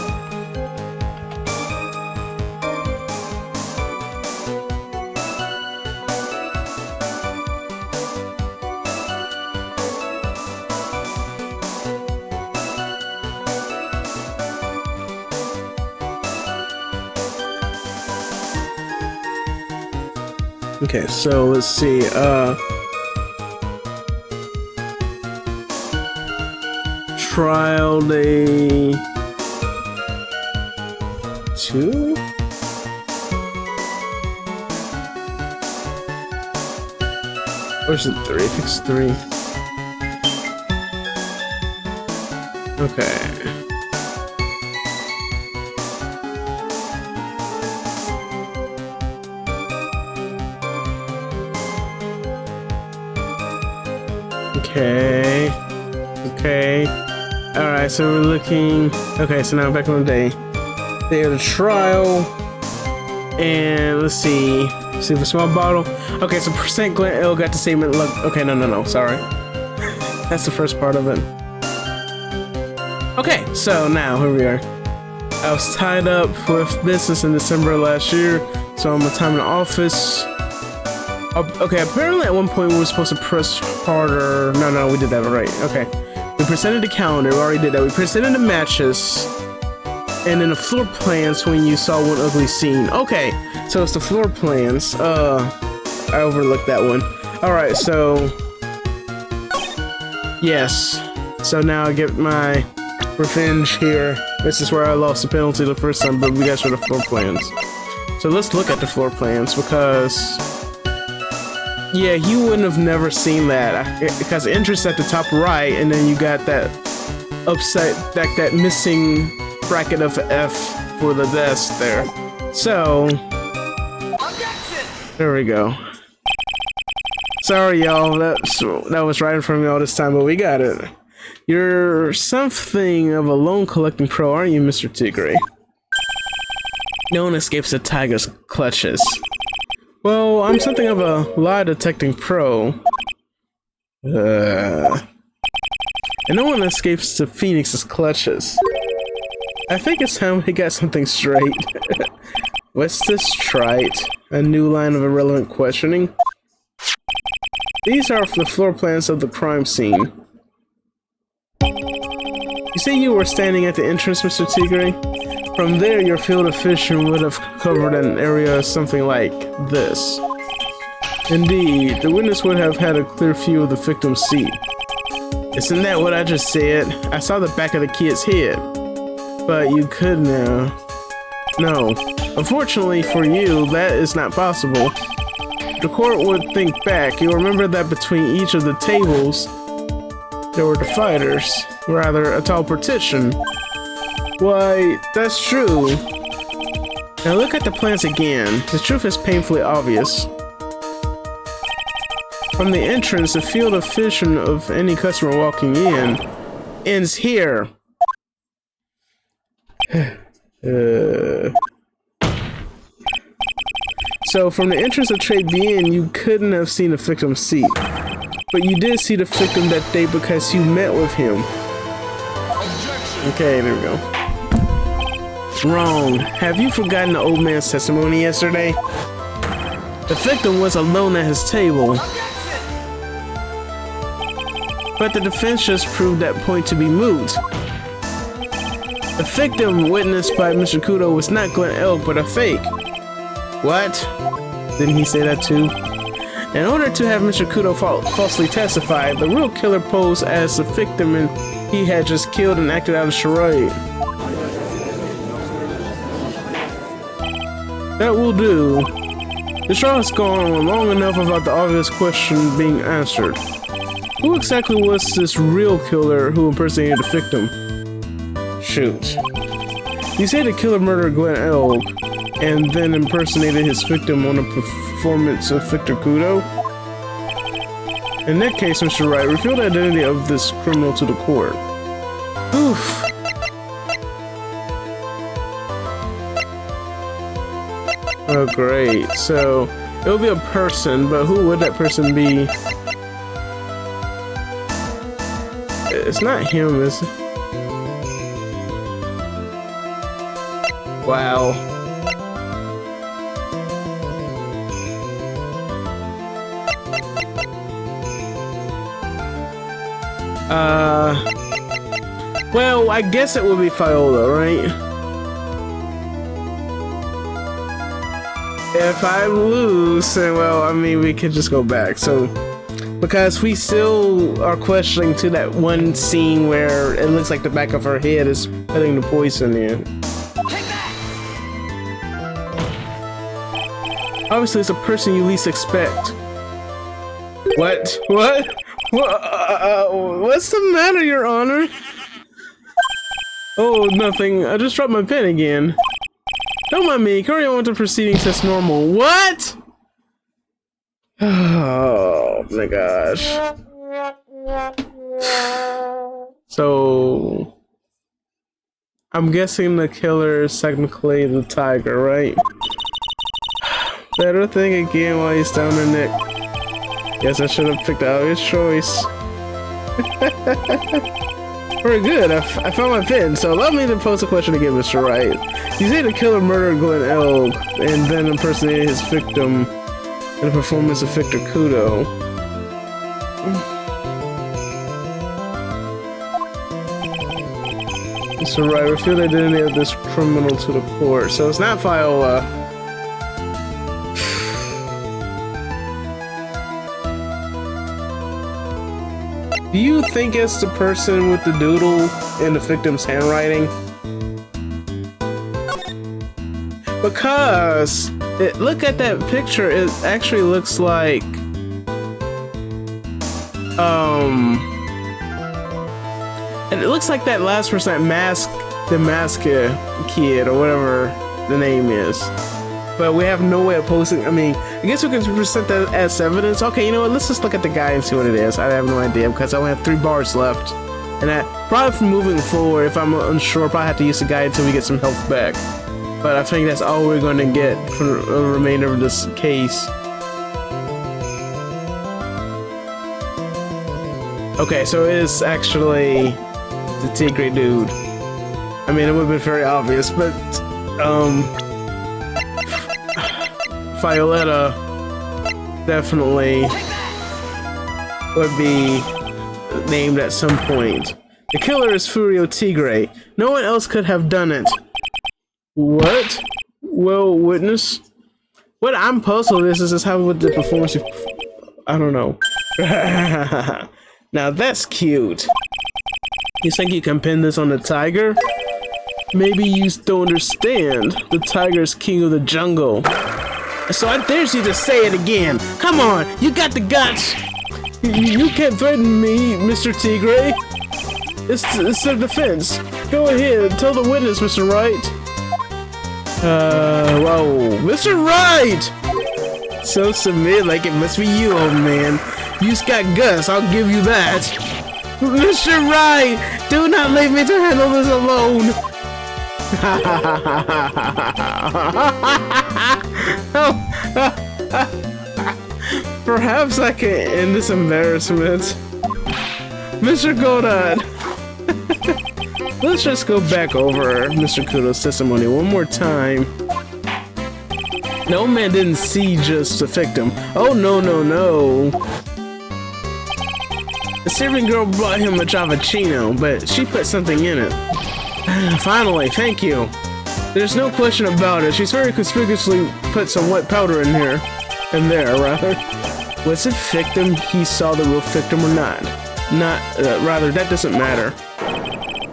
Speaker 1: Okay, so let's see, trial day 2? Or is it 3? I think it's 3. Okay. Okay. Alright, so we're looking. Okay, so now back on the day. Day of the trial. And let's see. See for small bottle. Okay, so percent Glen L got the statement. Look. Okay, no. Sorry. That's the first part of it. Okay, so now here we are. I was tied up with business in December last year, so I'm a time in the office. Okay, apparently at one point we were supposed to press harder. No, we did that right. Okay. We presented the calendar. We already did that. We presented the matches. And then the floor plans when you saw one ugly scene. Okay, so it's the floor plans. I overlooked that one. Alright, so yes. So now I get my revenge here. This is where I lost the penalty the first time, but we got to the floor plans. So let's look at the floor plans because yeah, you wouldn't have never seen that because interest at the top right, and then you got that upside, that missing bracket of F for the desk there. So there we go. Sorry, y'all. That was right in front of me all this time, but we got it. You're something of a loan collecting pro, aren't you, Mr. Tigray? No one escapes the tiger's clutches. Well, I'm something of a lie detecting pro. And no one escapes the Phoenix's clutches. I think it's time we got something straight. What's this, Trite? A new line of irrelevant questioning? These are the floor plans of the crime scene. You say you were standing at the entrance, Mr. Tigray? From there, your field of vision would have covered an area something like this. Indeed, the witness would have had a clear view of the victim's seat. Isn't that what I just said? I saw the back of the kid's head. But you could now. No. Unfortunately for you, that is not possible. The court would think back. You'll remember that between each of the tables, there were dividers. Rather, a tall partition. Why, that's true. Now look at the plans again. The truth is painfully obvious. From the entrance, the field of vision of any customer walking in ends here. So from the entrance of Trade Bien, you couldn't have seen the victim's seat. But you did see the victim that day because you met with him. Okay, there we go. Wrong. Have you forgotten the old man's testimony yesterday? The victim was alone at his table. But the defense just proved that point to be moot. The victim witnessed by Mr. Kudo was not Glenn Elk, but a fake. What? Didn't he say that too? In order to have Mr. Kudo falsely testify, the real killer posed as the victim and he had just killed and acted out a charade. That will do. The trial has gone on long enough without the obvious question being answered. Who exactly was this real killer who impersonated the victim? Shoot. You say the killer murdered Glenn Elk and then impersonated his victim on a performance of Victor Kudo? In that case, Mr. Wright, reveal the identity of this criminal to the court. Oof. Oh, great. So, it will be a person, but who would that person be? It's not him, is it? Wow. Well, I guess it would be Viola, right? If I lose, then, well, I mean, we could just go back. So, because we still are questioning to that one scene where it looks like the back of her head is putting the poison in. Obviously, it's a person you least expect. What? What? What's the matter, Your Honor? Oh, nothing. I just dropped my pen again. Don't mind me. Carry on with the proceedings as normal. What? Oh my gosh. So, I'm guessing the killer is technically the tiger, right? Better think again while he's down the neck. Guess I should have picked the obvious choice. Very good. I found my pen, so allow me to pose a question again, Mr. Wright. You say the killer murdered Glenn Elk and then impersonated his victim in a performance of Victor Kudo. Mr. Wright, reveal the identity of this criminal to the court. So it's not Viola. Do you think it's the person with the doodle in the victim's handwriting? Because look at that picture, it actually looks like and it looks like that last person that the mask kid or whatever the name is. But we have no way of posting. I mean, I guess we can present that as evidence. Okay, you know what? Let's just look at the guy and see what it is. I have no idea because I only have 3 bars left. And I probably from moving forward, if I'm unsure, probably have to use the guy until we get some health back. But I think that's all we're going to get for the remainder of this case. Okay, so it is actually the Tigre dude. I mean, it would have been very obvious, but Violetta definitely would be named at some point. The killer is Furio Tigre. No one else could have done it. What? Well, witness. What I'm puzzled is how would the performance. I don't know. Now that's cute. You think you can pin this on the tiger? Maybe you don't understand. The tiger is king of the jungle. So I dare you to say it again. Come on, you got the guts. You can't threaten me, Mr. Tigre. It's a defense. Go ahead, tell the witness, Mr. Wright. Whoa, Mr. Wright! So submit like it must be you, old man. You've got guts, I'll give you that. Mr. Wright, do not leave me to handle this alone. Perhaps I can end this embarrassment. Mr. Godot. Let's just go back over Mr. Kudo's testimony one more time. No man didn't see just the victim. Oh no. The serving girl brought him a Javachino, but she put something in it. Finally, thank you. There's no question about it. She's very conspicuously put some wet powder in here. In there, rather. Was the victim he saw the real victim or not? Rather, that doesn't matter.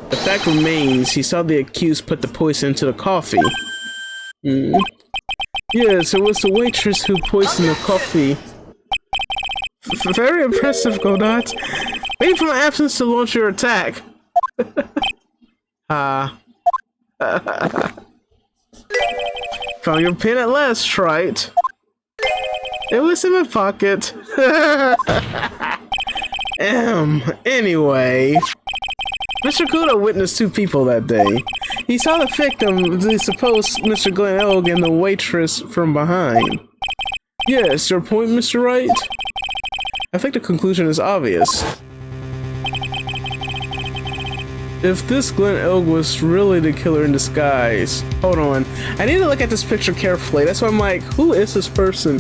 Speaker 1: The fact remains, he saw the accused put the poison into the coffee. Yes, it was the waitress who poisoned the coffee. Very impressive, Godot. Wait for my absence to launch your attack. Found your pin at last, right? It was in my pocket. Anyway. Mr. Kudo witnessed two people that day. He saw the victim, the supposed Mr. Glenn Elg, and the waitress from behind. Yes, your point, Mr. Wright? I think the conclusion is obvious. If this Glenn Elg was really the killer in disguise... Hold on. I need to look at this picture carefully. That's why I'm like, who is this person?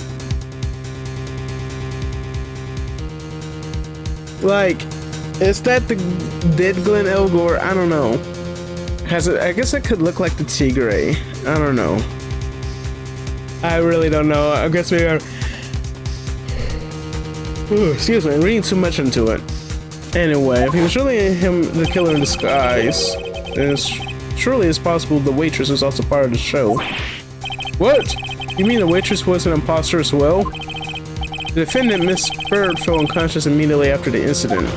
Speaker 1: Like, is that the dead Glenn Elg, or I don't know. I guess it could look like the Tigre. I don't know. I really don't know. I guess we are... Ooh, excuse me, I'm reading too much into it. Anyway, if he was really him, the killer in disguise, then surely it's possible the waitress was also part of the show. What? You mean the waitress was an imposter as well? The defendant, Miss Bird, fell unconscious immediately after the incident.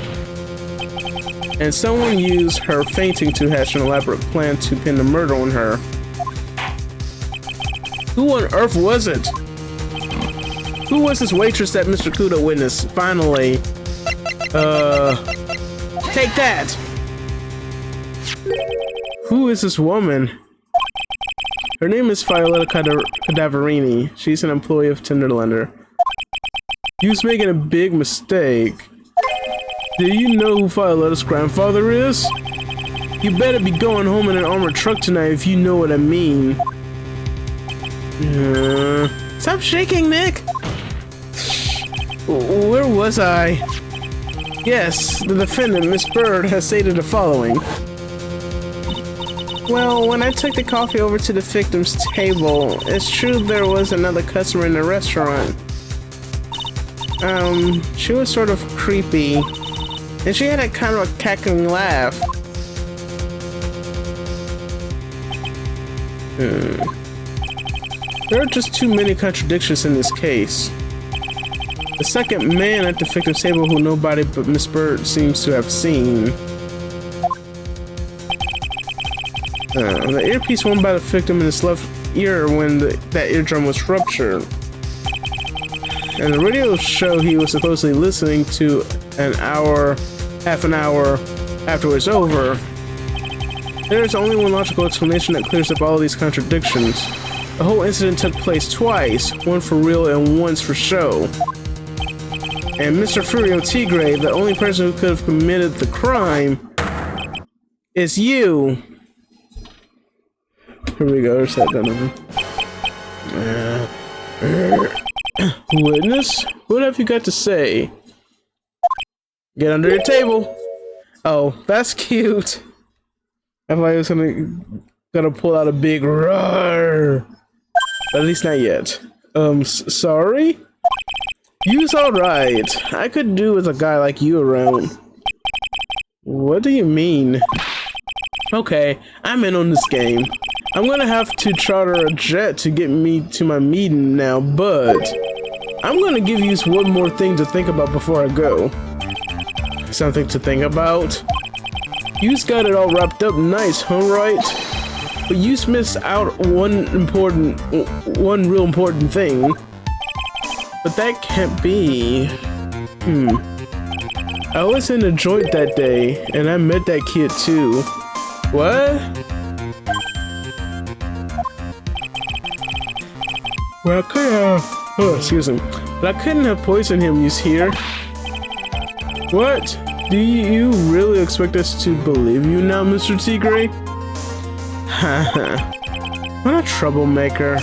Speaker 1: And someone used her fainting to hatch an elaborate plan to pin the murder on her. Who on earth was it? Who was this waitress that Mr. Kudo witnessed? Finally. Take that! Who is this woman? Her name is Violetta Cadaverini. She's an employee of Tinderlander. You was making a big mistake. Do you know who Violetta's grandfather is? You better be going home in an armored truck tonight if you know what I mean. Stop shaking, Nick! Where was I? Yes, the defendant, Miss Bird, has stated the following. Well, when I took the coffee over to the victim's table, it's true there was another customer in the restaurant. She was sort of creepy, and she had a kind of a cackling laugh. There are just too many contradictions in this case. The second man at the victim's table who nobody but Miss Bird seems to have seen. The earpiece worn by the victim in his left ear when that eardrum was ruptured. And the radio show he was supposedly listening to half an hour after it was over. There is only one logical explanation that clears up all of these contradictions. The whole incident took place twice, one for real and once for show. And Mr. Furio Tigre, the only person who could have committed the crime, is you. Here we go, there's that done of him. Witness? What have you got to say? Get under your table. Oh, that's cute. I thought it was gonna Gotta pull out a big roar. At least not yet. Sorry? You's alright. I could do with a guy like you around. What do you mean? Okay, I'm in on this game. I'm gonna have to charter a jet to get me to my meeting now, but I'm gonna give you one more thing to think about before I go. Something to think about? You's got it all wrapped up nice, huh, right? But you's missed out one real important thing. But that can't be. I was in a joint that day, and I met that kid too. What? Well, I could have. Oh, excuse me. But I couldn't have poisoned him, you hear? What? Do you really expect us to believe you now, Mr. Tigre? Haha. What a troublemaker.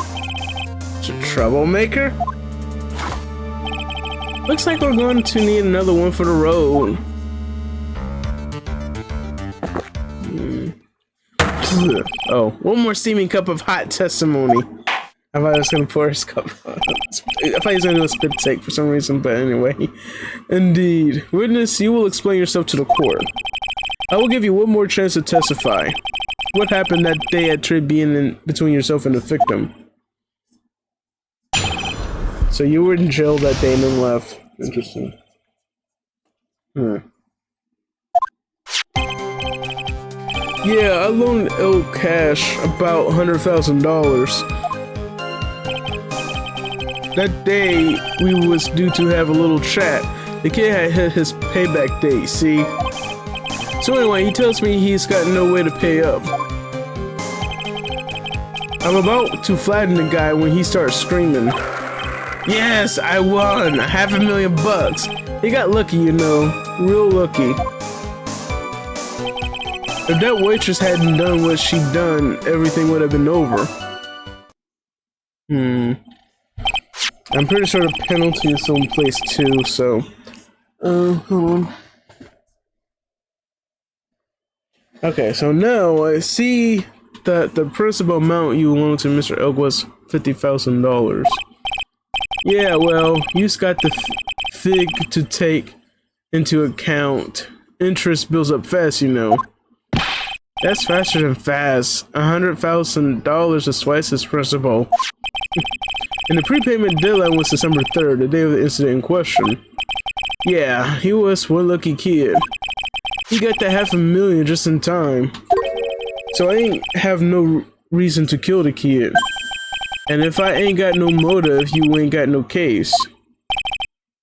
Speaker 1: Troublemaker? Looks like we're going to need another one for the road. Oh, one more steaming cup of hot testimony. I thought I was gonna pour his cup. I thought he was gonna do a spit take for some reason, but anyway. Indeed. Witness, you will explain yourself to the court. I will give you one more chance to testify. What happened that day at Tribune between yourself and the victim? So you were in jail that day and then left. Interesting. Yeah, I loaned Il Cash about $100,000. That day, we was due to have a little chat. The kid had hit his payback date, see? So anyway, he tells me he's got no way to pay up. I'm about to flatten the guy when he starts screaming. Yes, I won! $500,000! He got lucky, you know. Real lucky. If that waitress hadn't done what she'd done, everything would have been over. I'm pretty sure the penalty is someplace too, so... hold on. Okay, so now I see that the principal amount you loaned to Mr. Elk was $50,000. Yeah, well, you've got the fig to take into account. Interest builds up fast, you know. That's faster than fast. $100,000 is twice his principal. And the prepayment deadline was December 3rd, the day of the incident in question. Yeah, he was one lucky kid. He got that $500,000 just in time. So I ain't have no reason to kill the kid. And if I ain't got no motive, you ain't got no case.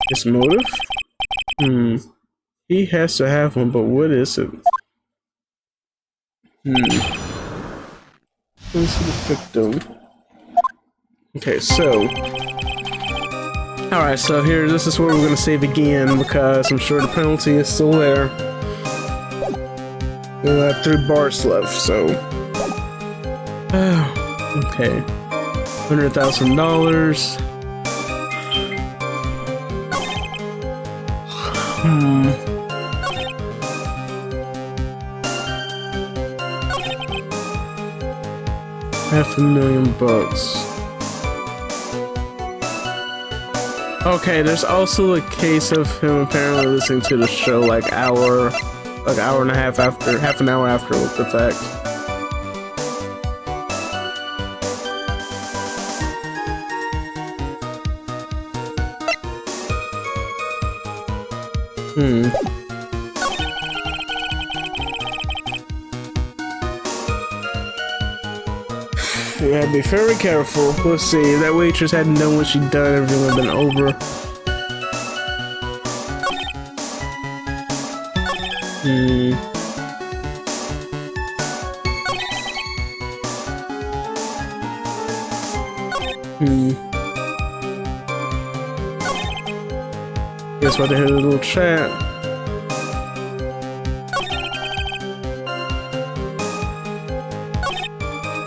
Speaker 1: His motive? He has to have one, but what is it? Let's see the victim. Okay, so... Alright, so here, this is where we're gonna save again, because I'm sure the penalty is still there. We'll have 3 bars left, so... okay. $100,000. $500,000. Okay, there's also a case of him apparently listening to the show like an hour and a half after, half an hour after the fact. We gotta be very careful. Let's see, if that waitress hadn't done what she'd done, everything would have been over. Guess what, they had a little chat.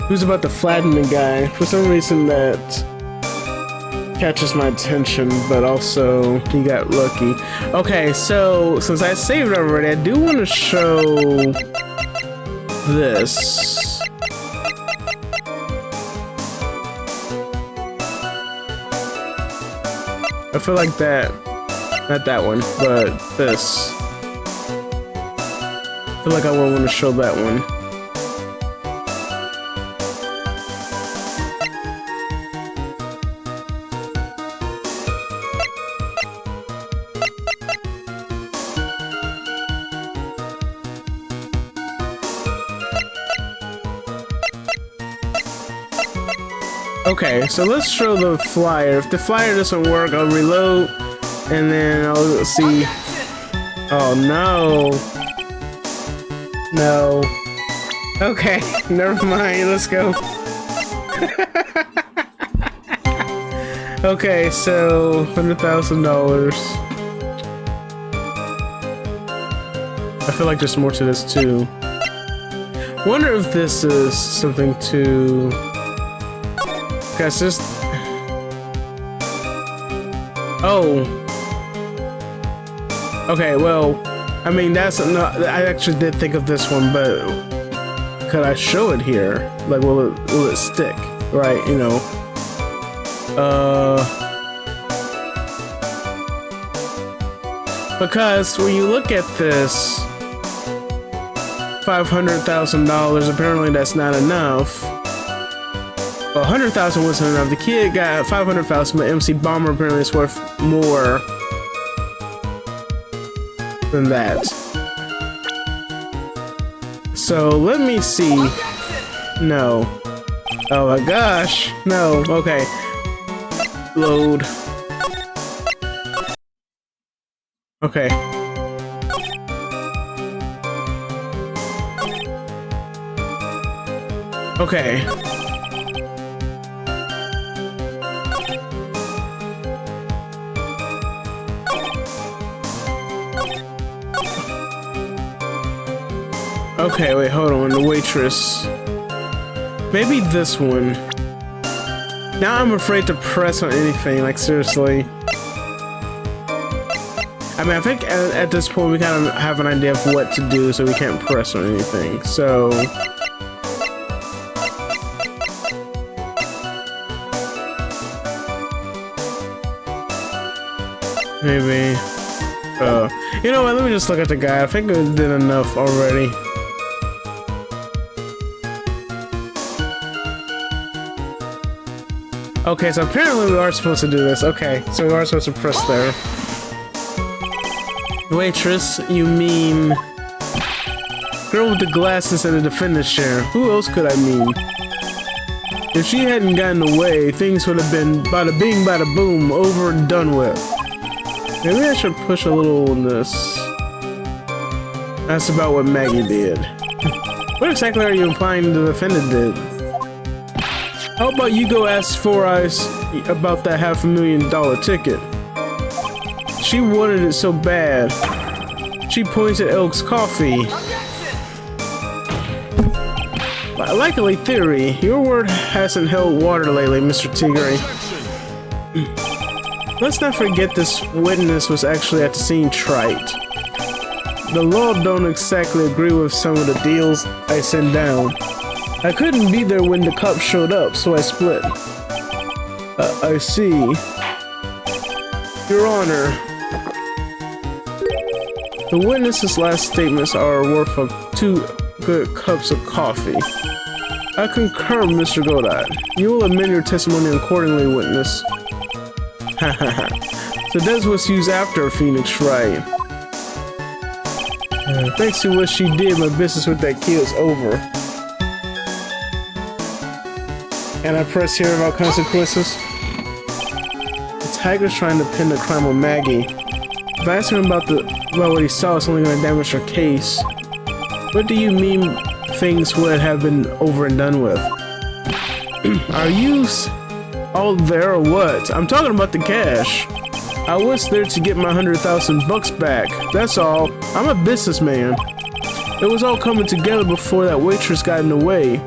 Speaker 1: Who's about to flatten the guy? For some reason that catches my attention, but also he got lucky. Okay, so since I saved it already, I do want to show this. I feel like that, not that one, but this. I feel like I would want to show that one. Okay, so let's show the flyer. If the flyer doesn't work, I'll reload, and then I'll see. Oh no. No. Okay, never mind, let's go. Okay, so $100,000. I feel like there's more to this too. Wonder if this is something to... Guys, just... Oh. Okay, well, I mean, that's not... I actually did think of this one, but could I show it here? Like, will it stick? Right, you know. Because when you look at this, $500,000, apparently that's not enough. Well, 100,000 wasn't enough. The kid got 500,000, but MC Bomber apparently is worth more than that. So let me see. No. Oh my gosh. No. Okay. Load. Okay. Okay. Okay, wait, hold on. The waitress. Maybe this one. Now I'm afraid to press on anything, like seriously. I mean, I think at this point we kind of have an idea of what to do, so we can't press on anything. So... maybe... you know what, let me just look at the guy. I think I did enough already. Okay, so apparently we are supposed to do this. Okay, so we are supposed to press there. Waitress, you mean... girl with the glasses and the defendant's chair. Who else could I mean? If she hadn't gotten away, things would have been bada bing, bada boom, over and done with. Maybe I should push a little on this. That's about what Maggie did. What exactly are you implying the defendant did? How about you go ask Four Eyes about that $500,000 ticket? She wanted it so bad. She points at Elk's coffee. Likely theory. Your word hasn't held water lately, Mr. Tigre. Let's not forget this witness was actually at the scene trite. The law don't exactly agree with some of the deals I sent down. I couldn't be there when the cops showed up, so I split. I see. Your Honor. The witness's last statements are worth of 2 good cups of coffee. I concur, Mr. Godot. You will amend your testimony accordingly, witness. Hahaha. So that's what's used after Phoenix, right? Thanks to what she did, my business with that kid is over. And I press here about consequences. The tiger's trying to pin the crime on Maggie. If I ask him about what he saw, it's only going to damage her case. What do you mean things would have been over and done with? Are you all there or what? I'm talking about the cash. I was there to get my $100,000 back. That's all. I'm a businessman. It was all coming together before that waitress got in the way.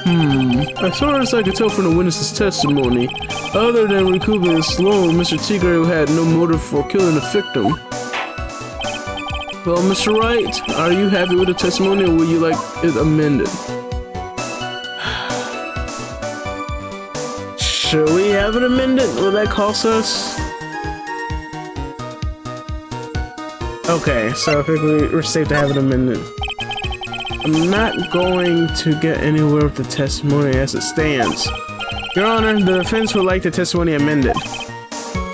Speaker 1: As far as I could tell from the witness's testimony, other than recouping his loan, Mr. Tigre had no motive for killing the victim. Well, Mr. Wright, are you happy with the testimony or would you like it amended? Should we have it amended? Will that cost us? Okay, so I think we're safe to have it amended. I'm not going to get anywhere with the testimony as it stands. Your Honor, the defense would like the testimony amended.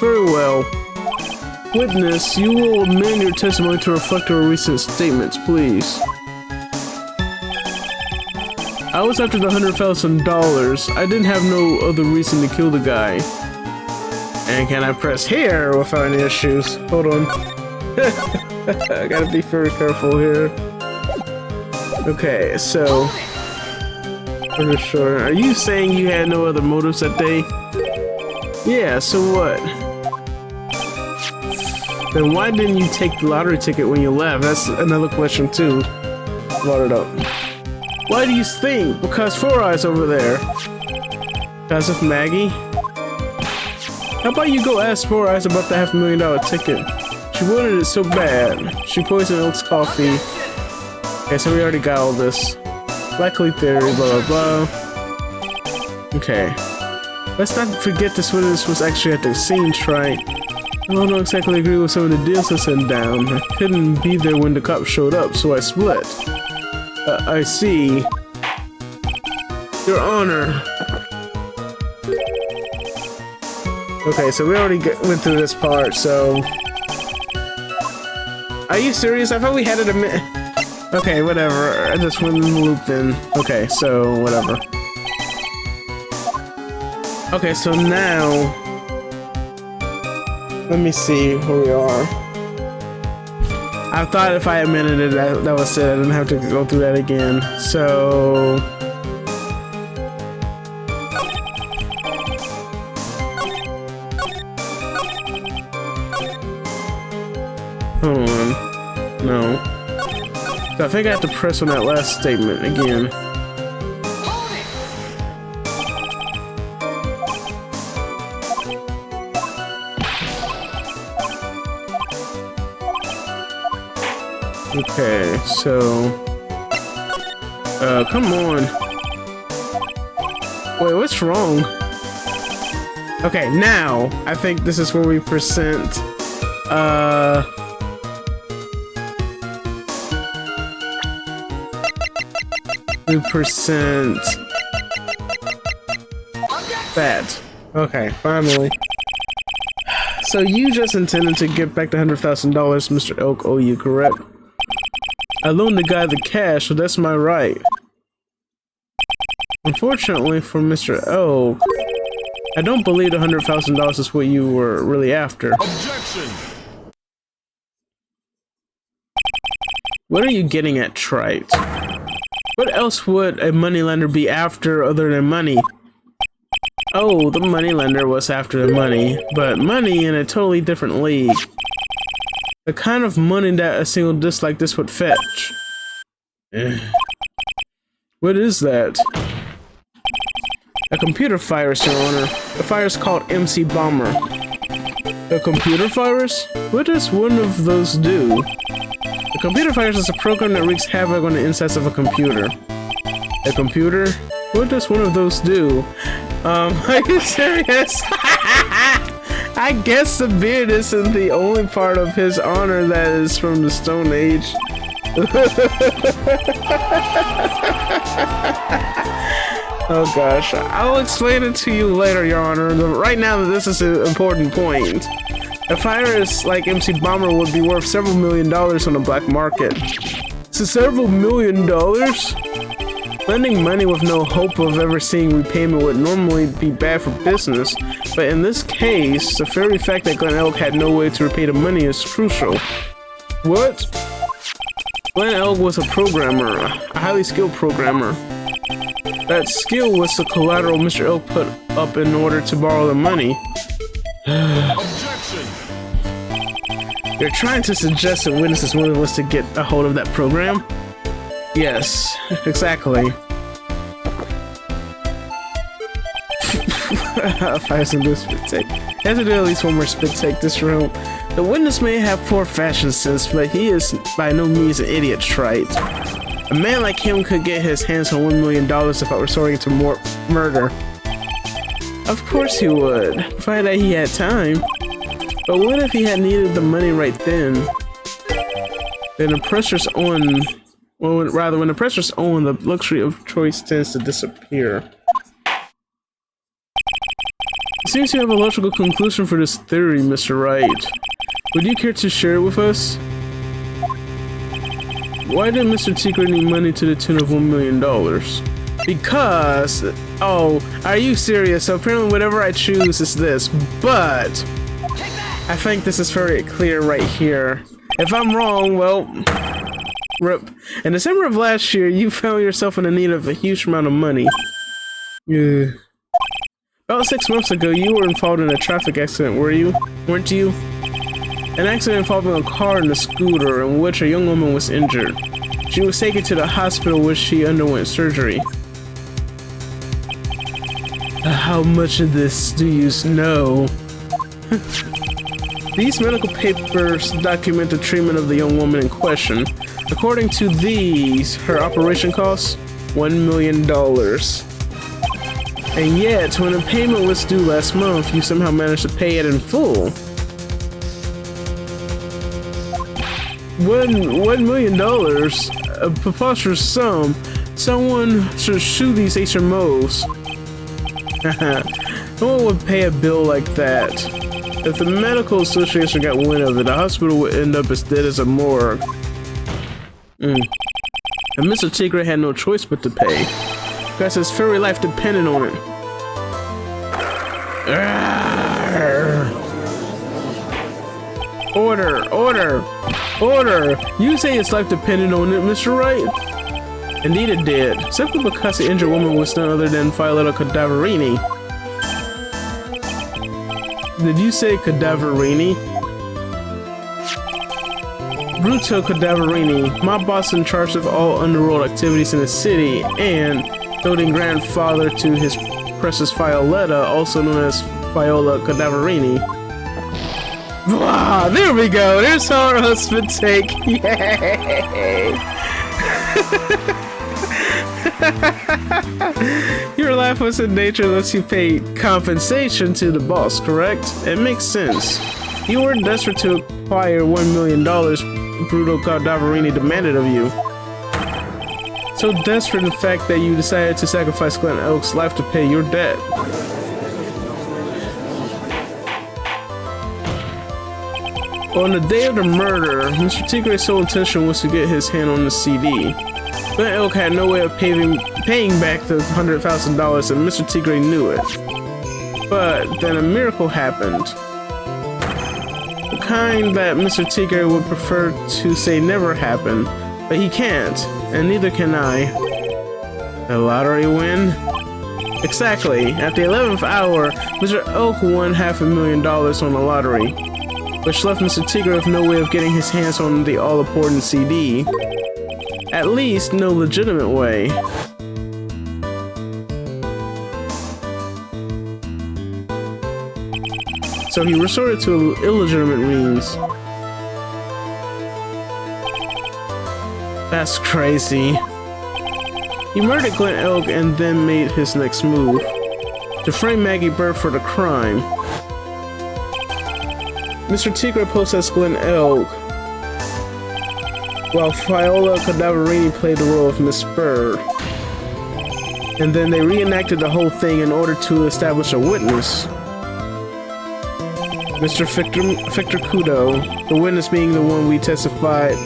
Speaker 1: Very well. Witness, you will amend your testimony to reflect your recent statements, please. I was after the $100,000. I didn't have no other reason to kill the guy. And can I press here without any issues? Hold on. I gotta be very careful here. Okay, so... for sure. Are you saying you had no other motives that day? Yeah, so what? Then why didn't you take the lottery ticket when you left? That's another question too. Load it up. Why do you think? Because Four Eyes over there. Because of Maggie? How about you go ask Four Eyes about the $500,000 ticket? She wanted it so bad. She poisoned Oak's coffee. Okay, so we already got all this. Likely theory, blah blah blah. Okay. Let's not forget this witness was actually at the scene, right? I don't exactly agree with some of the deals I sent down. I couldn't be there when the cops showed up, so I split. I see. Your Honor. Okay, so we already went through this part, so... Are you serious? I thought we had it a minute. Okay, whatever. I just went in the loop then. Okay, so whatever. Okay, so now... let me see where we are. I thought if I amended it, that was it. I didn't have to go through that again. So... hold on. No. So I think I have to press on that last statement again. Okay, so... come on. Wait, what's wrong? Okay, now, I think this is where we present, that. Okay, finally. So you just intended to get back the $100,000 Mr. Elk owe you, correct? I loaned the guy the cash, so that's my right. Unfortunately for Mr. Elk, I don't believe the $100,000 is what you were really after.
Speaker 3: Objection!
Speaker 1: What are you getting at, Trite? What else would a moneylender be after other than money? Oh, the moneylender was after the money, but money in a totally different league. The kind of money that a single disc like this would fetch. What is that? A computer virus, Your Honor. The virus called MC Bomber. A computer virus? What does one of those do? A computer virus is a program that wreaks havoc on the insides of a computer. A computer? What does one of those do? Are you serious? I guess the beard isn't the only part of his honor that is from the Stone Age. Oh gosh, I'll explain it to you later, Your Honor. Right now, this is an important point. A virus like MC Bomber would be worth several $1 million on the black market. So several $1 million? Lending money with no hope of ever seeing repayment would normally be bad for business, but in this case, the very fact that Glenn Elk had no way to repay the money is crucial. What? Glenn Elk was a programmer, a highly skilled programmer. That skill was the collateral Mr. Elk put up in order to borrow the money.
Speaker 3: Objection!
Speaker 1: You're trying to suggest that witnesses motive was to get a hold of that program? Yes, exactly. Fire some good spit take. He has to do at least one more spit take this room. The witness may have poor fashion sense, but he is by no means an idiot, Trite. A man like him could get his hands on $1 million without resorting to more murder. Of course he would, provided that he had time. But what if he had needed the money right then? And the pressure's on, well, rather, when the pressure's on, the luxury of choice tends to disappear. It seems you have a logical conclusion for this theory, Mr. Wright. Would you care to share it with us? Why did Mr. Tigre need money to the tune of $1 million? Because, oh, are you serious? So apparently whatever I choose is this, but I think this is very clear right here. If I'm wrong, well, rip. In December of last year, you found yourself in the need of a huge amount of money. Yeah. About 6 months ago, you were involved in a traffic accident, weren't you? An accident involving a car and a scooter in which a young woman was injured. She was taken to the hospital where she underwent surgery. How much of this do you know? These medical papers document the treatment of the young woman in question. According to these, her operation cost $1 million. And yet, when a payment was due last month, you somehow managed to pay it in full. $1 million? A preposterous sum. Someone should sue these HMOs. No one would pay a bill like that. If the medical association got wind of it, the hospital would end up as dead as a morgue. And Mr. Tigre had no choice but to pay, because his very life depended on it. Order! You say his life depended on it, Mr. Wright? Indeed it did, simply because the injured woman was none other than Violetta Cadaverini. Did you say Cadaverini? Bruto Cadaverini, my boss in charge of all underworld activities in the city, and doting grandfather to his precious Violetta, also known as Viola Cadaverini. Wow, there we go. There's our husband take. Yay! Your life was in nature unless you paid compensation to the boss, correct? It makes sense. You were desperate to acquire $1 million Bruto Cadaverini demanded of you. So desperate in fact that you decided to sacrifice Glen Elk's life to pay your debt. On the day of the murder, Mr. Tigre's sole intention was to get his hand on the CD. Glen Elk had no way of paying back the $100,000 and Mr. Tigre knew it. But then a miracle happened. The kind that Mr. Tigre would prefer to say never happened, but he can't, and neither can I. The lottery win? Exactly. At the 11th hour, Mr. Elk won $500,000 on the lottery, which left Mr. Tigre with no way of getting his hands on the all-important CD. At least, no legitimate way. So he resorted to illegitimate means. That's crazy. He murdered Glen Elk and then made his next move. To frame Maggie Bird for the crime. Mr. Tigre posed as Glen Elk, while Viola Cadaverini played the role of Miss Bird. And then they reenacted the whole thing in order to establish a witness. Mr. Victor Kudo, the witness being the one we testified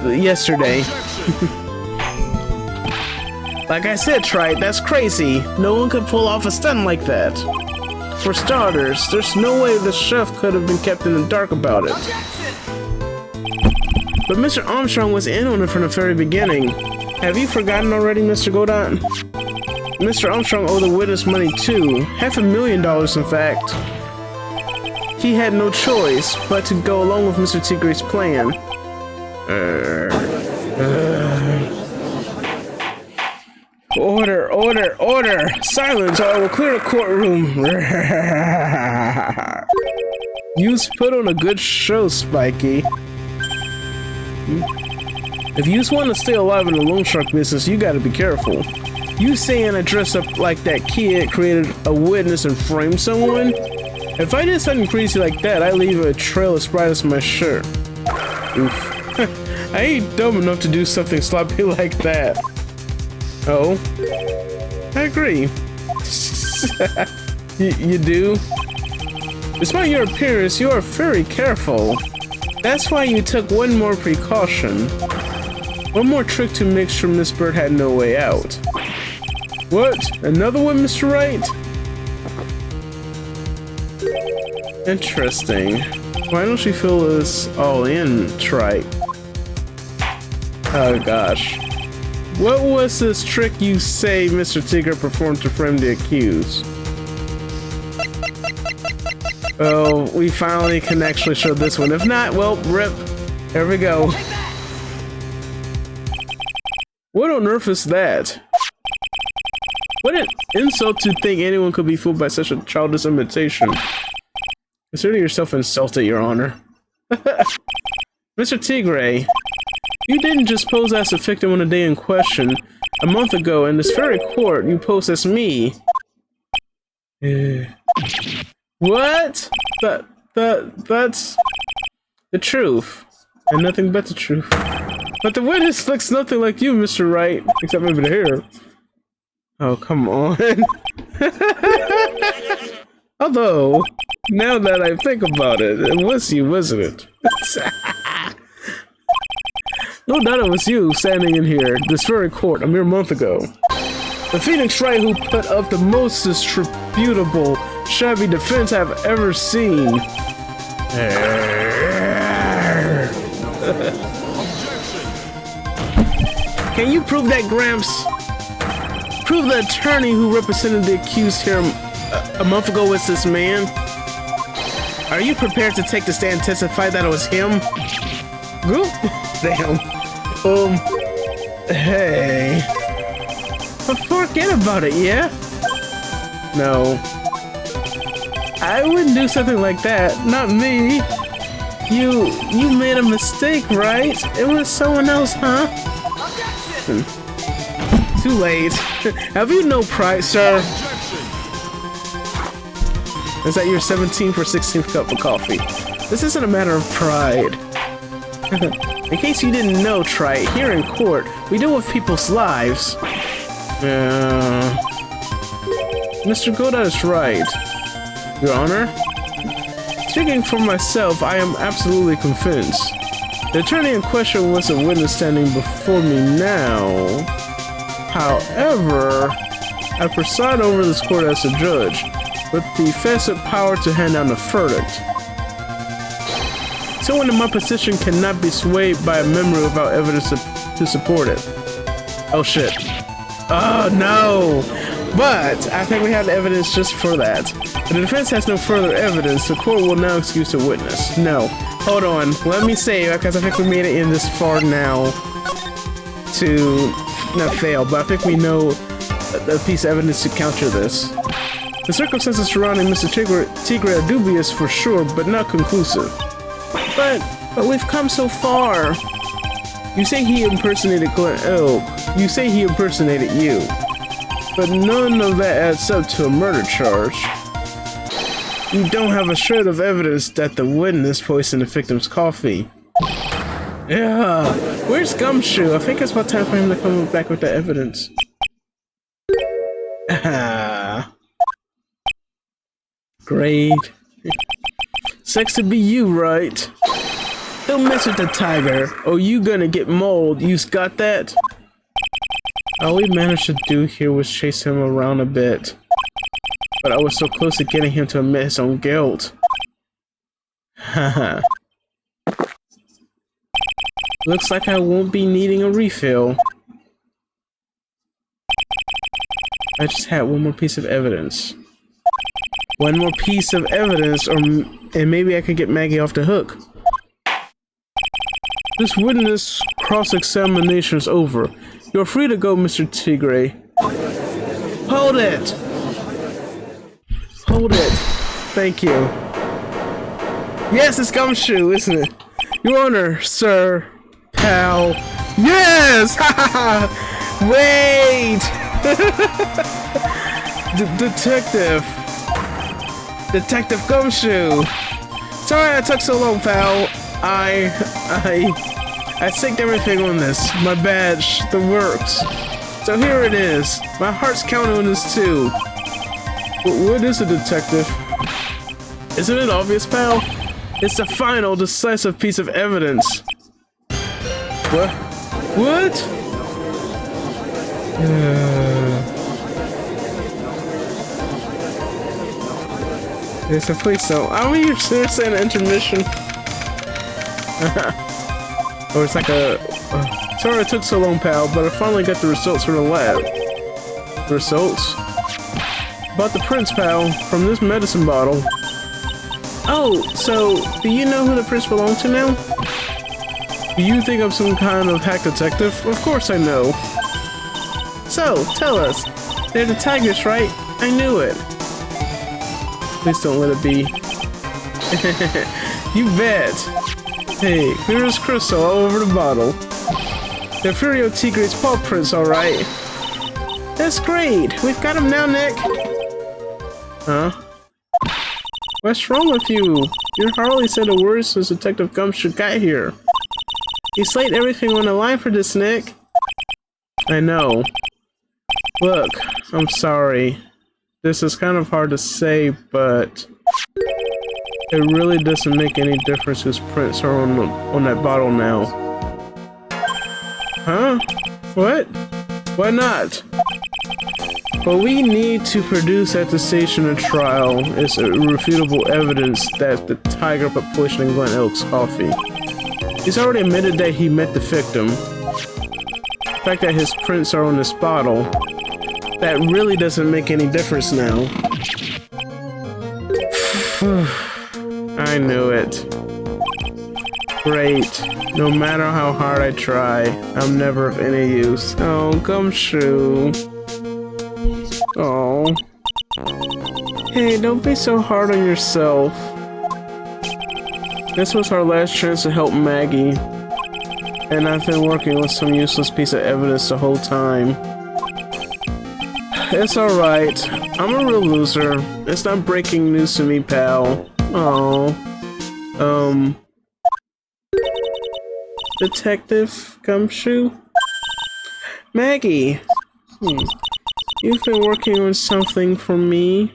Speaker 1: yesterday. Like I said, Trite, that's crazy. No one could pull off a stunt like that. For starters, there's no way the chef could have been kept in the dark about it. But Mr. Armstrong was in on it from the very beginning. Have you forgotten already, Mr. Godot? Mr. Armstrong owed the witness money too. $500,000 in fact. He had no choice but to go along with Mr. Tigre's plan. Order! Silence, or I will clear the courtroom. You put on a good show, Spiky. If you just want to stay alive in the loan shark business, you gotta be careful. You saying I dress up like that kid created a witness and framed someone? If I did something crazy like that, I'd leave a trail as bright as my shirt. Oof. I ain't dumb enough to do something sloppy like that. Oh, I agree. You do? Despite your appearance, you are very careful. That's why you took one more precaution. One more trick to make sure Miss Bird had no way out. What? Another one, Mr. Wright? Interesting. Why don't you fill this all in, Trike? Oh gosh. What was this trick you say Mr. Tigger performed to frame the accused? Oh, we finally can actually show this one. If not, well, rip. There we go. What on earth is that? What an insult to think anyone could be fooled by such a childish imitation. Consider yourself insulted, Your Honor. Mr. Tigre, you didn't just pose as a victim on the day in question. A month ago, in this very court, you posed as me. What? That's the truth. And nothing but the truth. But the witness looks nothing like you, Mr. Wright. Except maybe the hair. Oh, come on. Although, now that I think about it, it was you, wasn't it? No doubt it was you standing in here, this very court, a mere month ago. The Phoenix Wright who put up the most disreputable, shabby defense I've ever seen. Can you prove that, Gramps? Prove the attorney who represented the accused here a month ago was this man? Are you prepared to take the stand and testify that it was him? Good. Damn. Hey. But forget about it, yeah? No. I wouldn't do something like that. Not me. You made a mistake, right? It was someone else, huh? Too late. Have you no pride, sir? Is that your 17th or 16th cup of coffee? This isn't a matter of pride. In case you didn't know, Trite, here in court, we deal with people's lives. Mr. Godot is right. Your Honor? Speaking for myself, I am absolutely convinced. The attorney in question was a witness standing before me now. However, I preside over this court as a judge, with the facet power to hand down a verdict. Someone in my position cannot be swayed by a memory without evidence to support it. Oh shit. Oh no! But I think we have the evidence just for that. If the defense has no further evidence, the court will now excuse the witness. No. Hold on. Let me say, because I think we made it in this far now to not fail, but I think we know a piece of evidence to counter this. The circumstances surrounding Mr. Tigre are dubious for sure, but not conclusive. But we've come so far. You say he impersonated Glenn Elk. You say he impersonated you. But none of that adds up to a murder charge. You don't have a shred of evidence that the witness poisoned the victim's coffee. Yeah. Where's Gumshoe? I think it's about time for him to come back with the evidence. Great. Sex to be you, right? Don't mess with the tiger, or you gonna get mauled. You's got that? All we managed to do here was chase him around a bit. But I was so close to getting him to admit his own guilt. Haha. Looks like I won't be needing a refill. I just had one more piece of evidence. One more piece of evidence, and maybe I could get Maggie off the hook. This witness cross-examination is over. You're free to go, Mr. Tigre. Hold it! Hold it. Thank you. Yes, it's Gumshoe, isn't it? Your Honor, sir, pal. Yes! Wait! Detective. Detective Gumshoe. Sorry I took so long, pal. I synced everything on this. My badge, the works. So here it is. My heart's counting on this too. What is it, detective? Isn't it obvious, pal? It's the final, decisive piece of evidence. What? What? Yes, please so. I mean, you're seriously in an intermission. Oh, it's like a... sorry it took so long, pal, but I finally got the results from the lab. Results? About the prince, pal, from this medicine bottle. Oh, so, do you know who the prince belonged to now? Do you think I'm some kind of hack detective? Of course I know. So, tell us. They're the tigers, right? I knew it. Please don't let it be. You bet. Hey, clear as crystal all over the bottle. The Furio Tigre's paw prints, alright. That's great. We've got him now, Nick. Huh? What's wrong with you? You hardly said a word since Detective Gumshoe got here. You slayed everything on the line for this, Nick. I know. Look, I'm sorry. This is kind of hard to say, but it really doesn't make any difference whose prints are on that bottle now. Huh? What? Why not? What we need to produce at the station of trial is irrefutable evidence that the tiger put poison in Glen Elk's coffee. He's already admitted that he met the victim. The fact that his prints are on this bottle, that really doesn't make any difference now. I knew it. Great. No matter how hard I try, I'm never of any use. Oh, Gumshoe. Oh. Hey, don't be so hard on yourself. This was our last chance to help Maggie. And I've been working with some useless piece of evidence the whole time. It's alright. I'm a real loser. It's not breaking news to me, pal. Oh. Detective Gumshoe? Maggie! You've been working on something for me.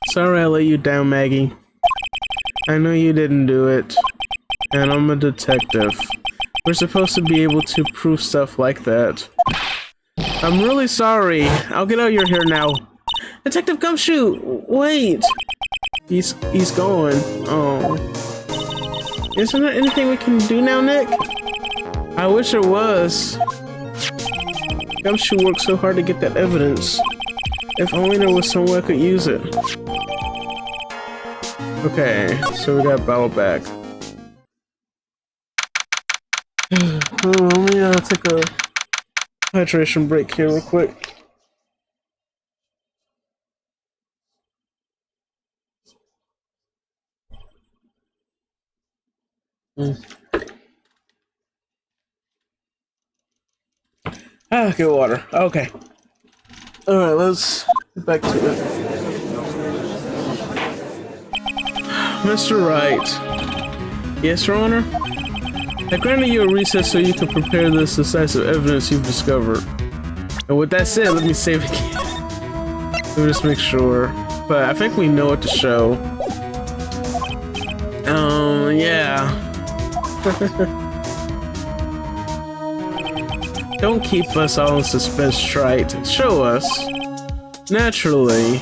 Speaker 1: Sorry I let you down, Maggie. I know you didn't do it. And I'm a detective. We're supposed to be able to prove stuff like that. I'm really sorry. I'll get out of your hair now. Detective Gumshoe! Wait! He's gone. Oh. Isn't there anything we can do now, Nick? I wish there was. Gumshoe worked so hard to get that evidence. If only there was some way I could use it. Okay, so we got bottle back. Let me take a hydration break here real quick. Ah, good water. Okay. Alright, let's get back to it. Mr. Wright. Yes, Your Honor? I granted you a recess so you could prepare this decisive evidence you've discovered. And with that said, let me save it again. Let me just make sure. But I think we know what to show. Yeah. Don't keep us all in suspense, Trite. Show us. Naturally,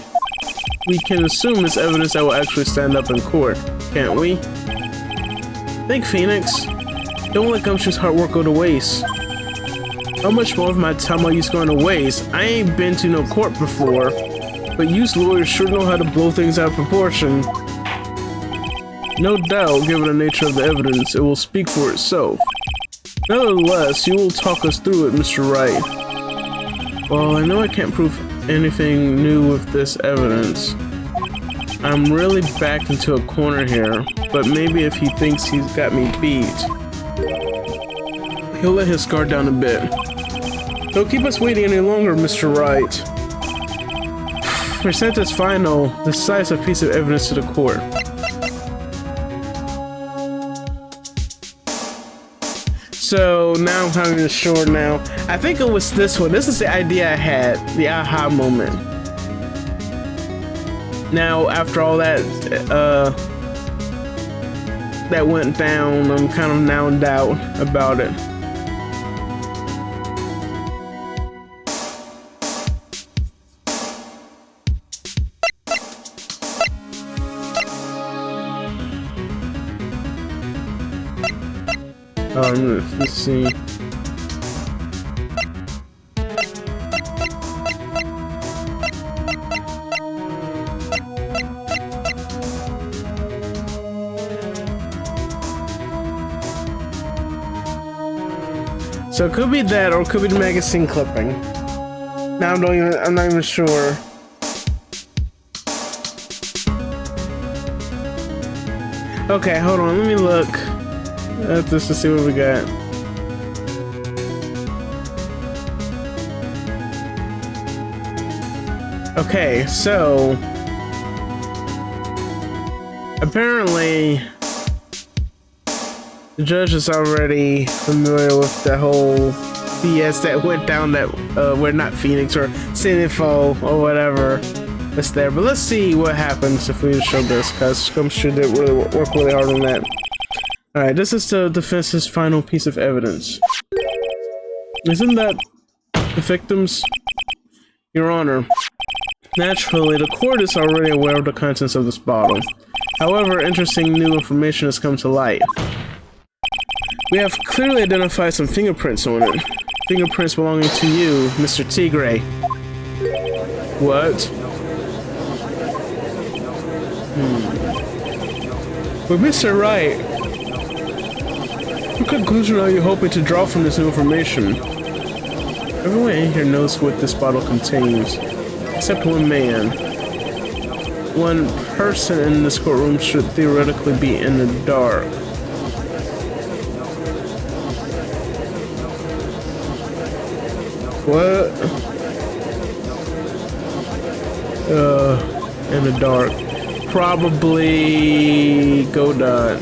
Speaker 1: we can assume it's evidence that will actually stand up in court, can't we? Think, Phoenix. Don't let Gumshoe's hard work go to waste. How much more of my time are you going to waste? I ain't been to no court before, but you lawyers sure know how to blow things out of proportion. No doubt, given the nature of the evidence, it will speak for itself. Nevertheless, you will talk us through it, Mr. Wright. Well, I know I can't prove anything new with this evidence. I'm really backed into a corner here, but maybe if he thinks he's got me beat, he'll let his guard down a bit. Don't keep us waiting any longer, Mr. Wright. Present this final, decisive piece of evidence to the court. So now I'm kind of sure now. I think it was this one. This is the idea I had, the aha moment. Now, after all that, that went down, I'm kind of now in doubt about it. Let's see. So it could be that, or it could be the magazine clipping. Now I'm not even sure. Okay, hold on, let me look at this to see what we got. Okay, so apparently the judge is already familiar with the whole BS that went down that we're not Phoenix or Sinifo or whatever that's there. But let's see what happens if we show this, because I'm sure they really work really hard on that. Alright, this is the defense's final piece of evidence. Isn't that the victims? Your Honor, naturally, the court is already aware of the contents of this bottle. However, interesting new information has come to light. We have clearly identified some fingerprints on it. Fingerprints belonging to you, Mr. Tigre. What? But Mr. Wright, what conclusion are you hoping to draw from this new information? Everyone in here knows what this bottle contains, except one man. One person in this courtroom should theoretically be in the dark. What? In the dark. Probably Godot.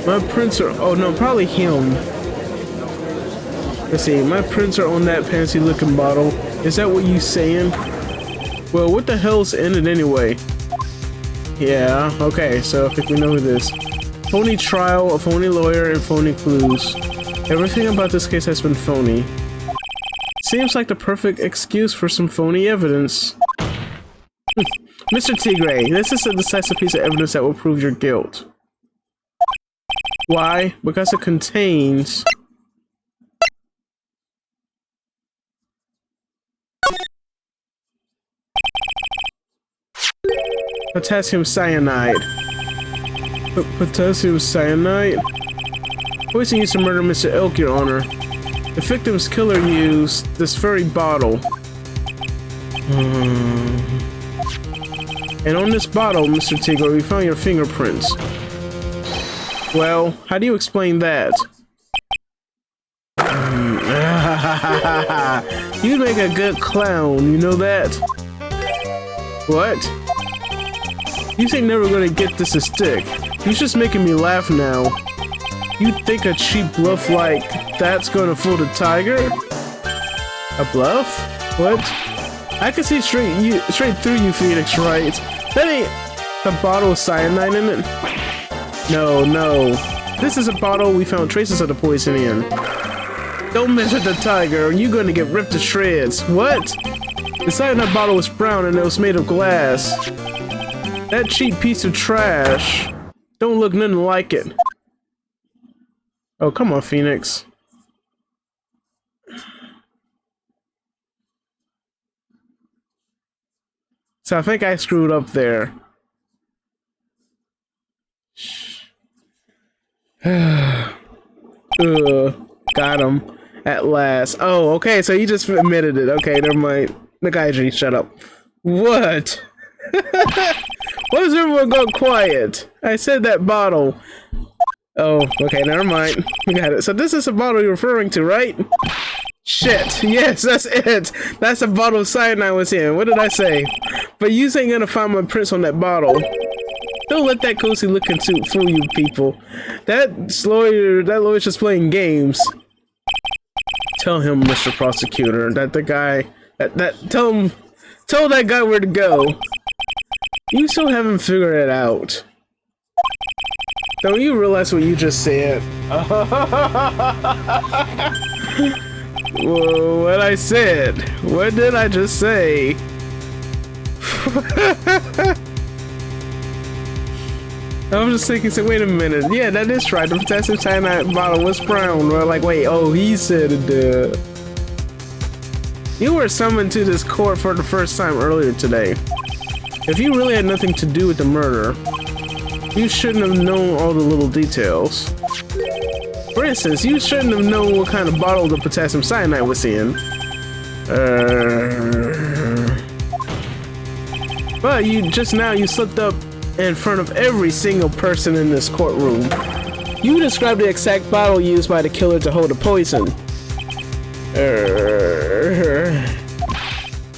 Speaker 1: My prints are, oh no, probably him. Let's see, my prints are on that fancy looking bottle. Is that what you saying? Well, what the hell's in it anyway? Yeah, okay, so I think we know who this is. Phony trial, a phony lawyer, and phony clues. Everything about this case has been phony. Seems like the perfect excuse for some phony evidence. Mr. Tigre, this is a decisive piece of evidence that will prove your guilt. Why? Because it contains potassium cyanide. Potassium cyanide? Poison used to murder Mr. Elk, Your Honor. The victim's killer used this very bottle. And on this bottle, Mr. Tigre, we found your fingerprints. Well, how do you explain that? You make a good clown, you know that? What? You think never gonna get this to stick. You're just making me laugh now. You think a cheap bluff like that's gonna fool the tiger? A bluff? What? I can see straight through you, Phoenix, right? That ain't a bottle with cyanide in it. No, no. This is a bottle we found traces of the poison in. Don't mess with the tiger or you're gonna get ripped to shreds. What? The cyanide bottle was brown and it was made of glass. That cheap piece of trash don't look nothing like it. Oh, come on, Phoenix. So I think I screwed up there. Got him at last. Oh, okay, so you just admitted it. Okay, never mind. Nakaiji, shut up. What? Why does everyone go quiet? I said that bottle. Oh, okay, never mind. We got it. So this is a bottle you're referring to, right? Shit. Yes, that's it. That's a bottle of cyanide was in. What did I say? But you ain't gonna find my prints on that bottle. Don't let that cozy looking suit fool you, people. That lawyer's just playing games. Tell him, Mr. Prosecutor, that the guy, tell that guy where to go. You still haven't figured it out. Don't you realize what you just said? Whoa, what I said? What did I just say? I was just thinking, so wait a minute. Yeah, that is right. The potassium cyanide bottle was brown. We're like, wait, oh, he said it. You were summoned to this court for the first time earlier today. If you really had nothing to do with the murder, you shouldn't have known all the little details. For instance, you shouldn't have known what kind of bottle the potassium cyanide was in. But you slipped up in front of every single person in this courtroom. You described the exact bottle used by the killer to hold the poison.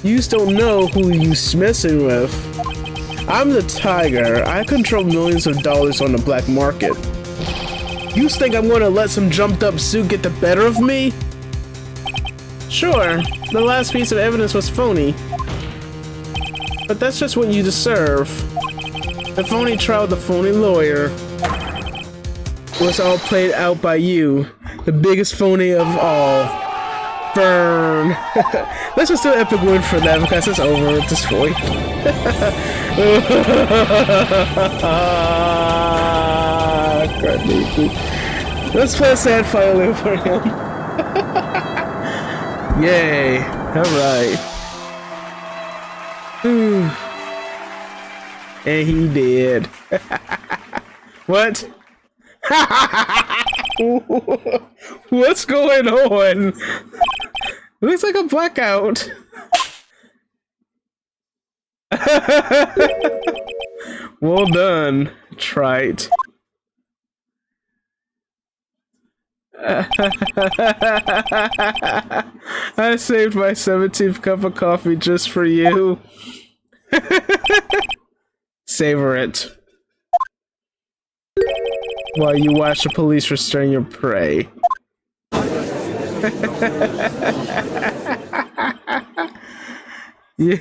Speaker 1: You still know who you're messing with. I'm the Tiger. I control millions of dollars on the black market. You think I'm gonna let some jumped up suit get the better of me? Sure, the last piece of evidence was phony. But that's just what you deserve. The phony trial, the phony lawyer, was all played out by you, the biggest phony of all. Burn. Let's just do an epic win for that because it's over at this point. Let's play a sad violin for him. Yay. Alright. And he did. What? What's going on? Looks like a blackout. Well done, Trite. I saved my 17th cup of coffee just for you. Savor it while you watch the police restrain your prey. Yeah.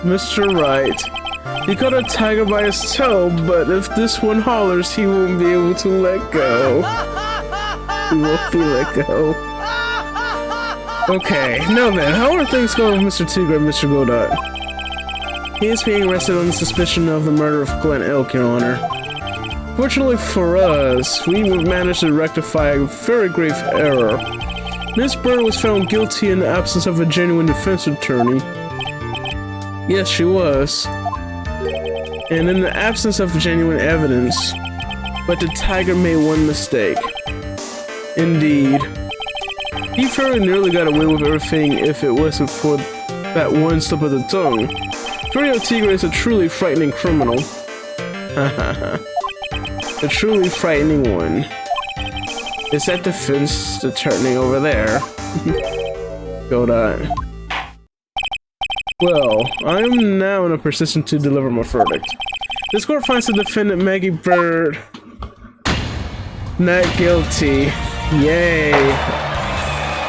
Speaker 1: Mr. Wright, he caught a tiger by his toe, but if this one hollers, he won't be able to let go. He won't be let go. Okay, now then, how are things going with Mr. Tigre and Mr. Godot? He is being arrested on suspicion of the murder of Glen Elk, Your Honor. Fortunately for us, we managed to rectify a very grave error. Miss Bird was found guilty in the absence of a genuine defense attorney. Yes, she was. And in the absence of genuine evidence. But the tiger made one mistake. Indeed. He very nearly got away with everything if it wasn't for that one slip of the tongue. Freddy Tigre is a truly frightening criminal. A truly frightening one. Is that defense attorney over there? Go on. Well, I am now in a position to deliver my verdict. This court finds the defendant Maggie Bird not guilty. Yay.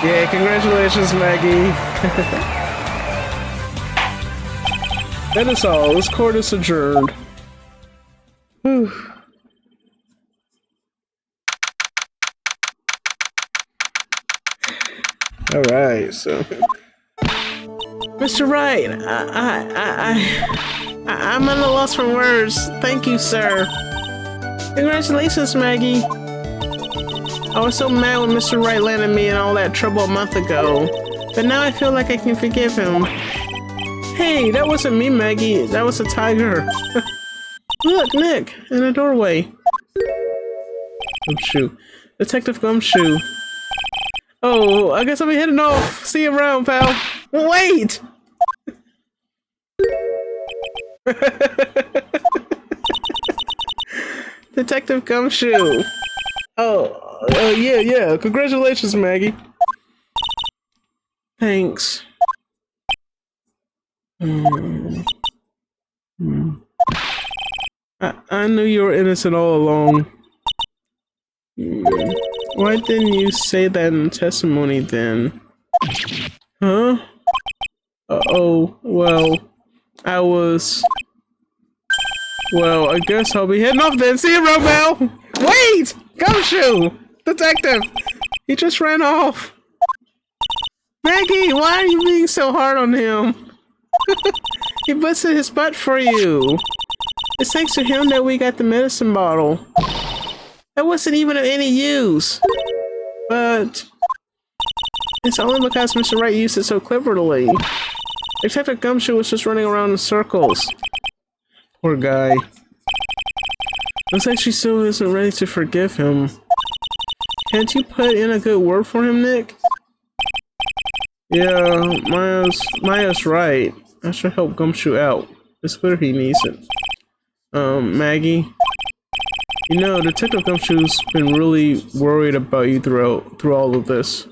Speaker 1: Yay, congratulations, Maggie. That is all. This court is adjourned. Whew. Alright, so... Mr. Wright, I'm at a loss for words. Thank you, sir. Congratulations, Maggie. I was so mad when Mr. Wright landed me in all that trouble a month ago. But now I feel like I can forgive him. Hey, that wasn't me, Maggie. That was a tiger. Look, Nick, in the doorway. Gumshoe. Detective Gumshoe. Oh, I guess I'll be heading off. See you around, pal. Wait! Detective Gumshoe. Oh, yeah. Congratulations, Maggie. Thanks. I knew you were innocent all along. Why didn't you say that in testimony then? Huh? Uh-oh, well, I was... Well, I guess I'll be heading off then. See you, Romeo! Wait! Gumshoe! Detective! He just ran off. Maggie, why are you being so hard on him? He busted his butt for you. It's thanks to him that we got the medicine bottle. That wasn't even of any use. But it's only because Mr. Wright used it so cleverly. Detective Gumshoe was just running around in circles. Poor guy. Looks like she still isn't ready to forgive him. Can't you put in a good word for him, Nick? Yeah, Maya's right. I should help Gumshoe out. It's clear he needs it. Maggie? You know, Detective Gumshoe's been really worried about you through all of this.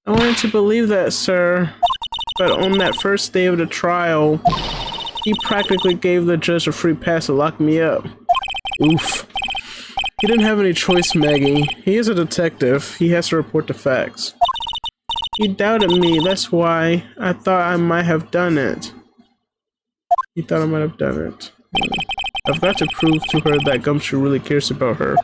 Speaker 1: I wanted to believe that, sir. But on that first day of the trial, he practically gave the judge a free pass to lock me up. Oof. He didn't have any choice, Maggie. He is a detective. He has to report the facts. He doubted me. That's why I thought I might have done it. He thought I might have done it. I've got to prove to her that Gumshoe really cares about her.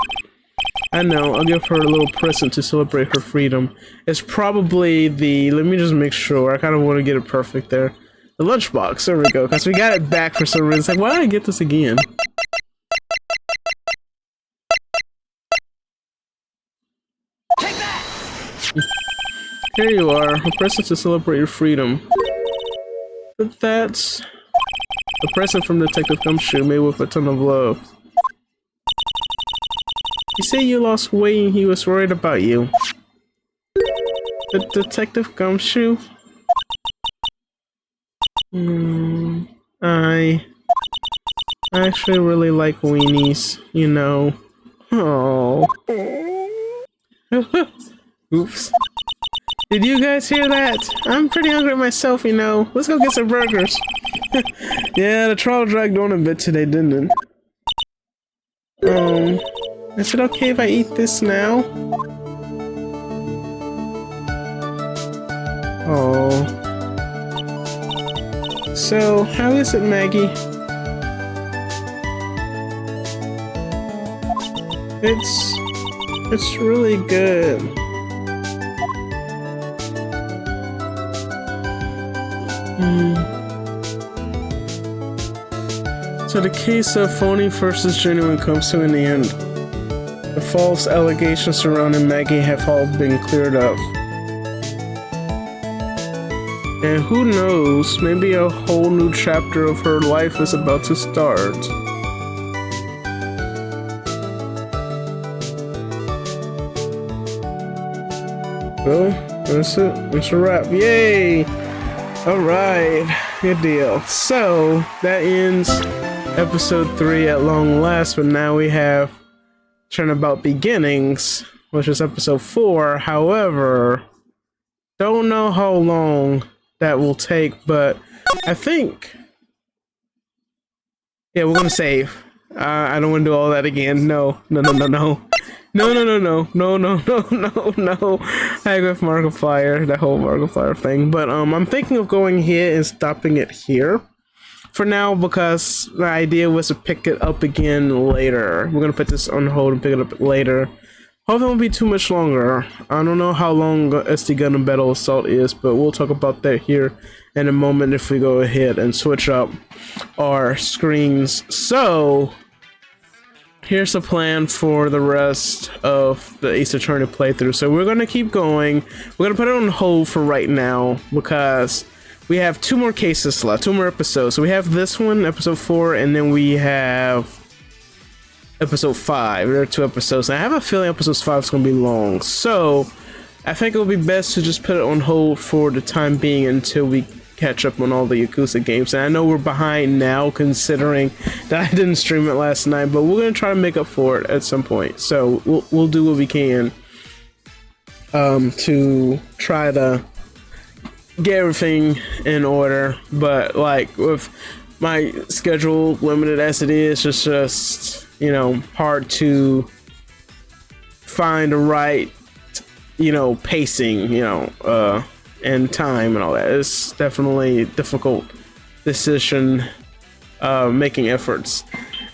Speaker 1: I know. I'll give her a little present to celebrate her freedom. It's probably the... Let me just make sure. I kind of want to get it perfect there. The lunchbox. There we go. Because we got it back for some reason. It's like, why did I get this again?
Speaker 3: Take that!
Speaker 1: Here you are. A present to celebrate your freedom. But that's... a present from Detective Gumshoe made with a ton of love. You say you lost weight and he was worried about you. But Detective Gumshoe? I actually really like weenies, you know. Oh. Oops. Did you guys hear that? I'm pretty hungry myself, you know. Let's go get some burgers. Yeah, the trial dragged on a bit today, didn't it? Is it okay if I eat this now? Oh. So, how is it, Maggie? It's really good. So the case of phony versus genuine comes to an end. The false allegations surrounding Maggie have all been cleared up. And who knows, maybe a whole new chapter of her life is about to start. Well, that's it. It's a wrap. Yay! Alright, good deal. So, that ends episode 3 at long last, but now we have Turnabout Beginnings, which is episode 4. However, don't know how long that will take, but I think... Yeah, we're gonna save. I don't want to do all that again. No. I go with Markiplier, that whole Markiplier thing. But I'm thinking of going here and stopping it here for now, because the idea was to pick it up again later. We're gonna put this on hold and pick it up later. Hopefully it won't be too much longer. I don't know how long SD Gun and Battle Assault is, but we'll talk about that here in a moment if we go ahead and switch up our screens. So, here's the plan for the rest of the Ace Attorney playthrough. So we're gonna keep going. We're gonna put it on hold for right now because we have 2 more cases left, 2 more episodes. So we have this one, episode 4, and then we have episode 5. There are 2 episodes. I have a feeling episode 5 is gonna be long. So I think it will be best to just put it on hold for the time being until we catch up on all the Yakuza games. And I know we're behind now considering that I didn't stream it last night, but we're gonna try to make up for it at some point. So we'll do what we can to try to get everything in order. But like with my schedule, limited as it is, it's just, you know, hard to find the right, you know, pacing, you know, and time and all that. It's definitely a difficult decision making efforts.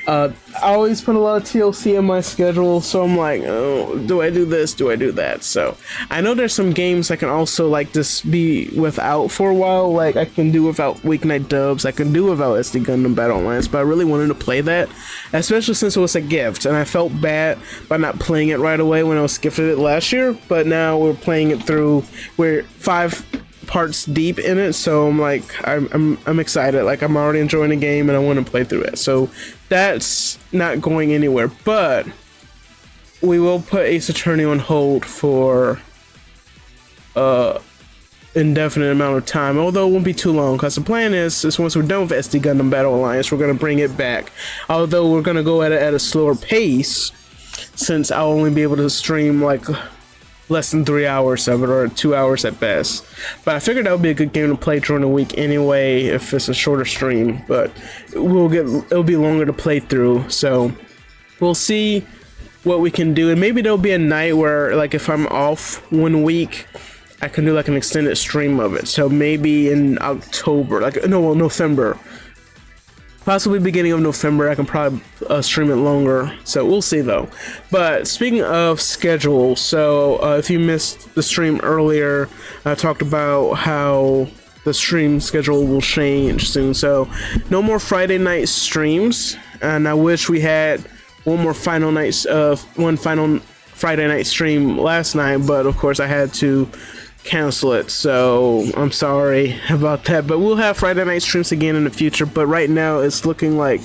Speaker 1: I always put a lot of TLC in my schedule, so I'm like, oh, do I do this? Do I do that? So I know there's some games I can also like just be without for a while. Like I can do without Weeknight Dubs, I can do without SD Gundam Battle Alliance, but I really wanted to play that, especially since it was a gift, and I felt bad by not playing it right away when I was gifted it last year. But now we're playing it through. We're 5 parts deep in it, so I'm like, I'm excited. Like I'm already enjoying the game, and I want to play through it. So that's not going anywhere, but we will put Ace Attorney on hold for indefinite amount of time, although it won't be too long, because the plan is once we're done with SD Gundam Battle Alliance, we're going to bring it back, although we're going to go at it at a slower pace, since I'll only be able to stream like less than 3 hours of it, or 2 hours at best. But I figured that would be a good game to play during the week anyway, if it's a shorter stream. But it'll be longer to play through, so we'll see what we can do. And maybe there'll be a night where, like, if I'm off 1 week, I can do like an extended stream of it. So maybe in October, November. Possibly beginning of November, I can probably stream it longer, so we'll see though. But speaking of schedule, so if you missed the stream earlier, I talked about how the stream schedule will change soon. So no more Friday night streams, and I wish we had one final Friday night stream last night, but of course I had to cancel it, so I'm sorry about that. But we'll have Friday night streams again in the future, but right now it's looking like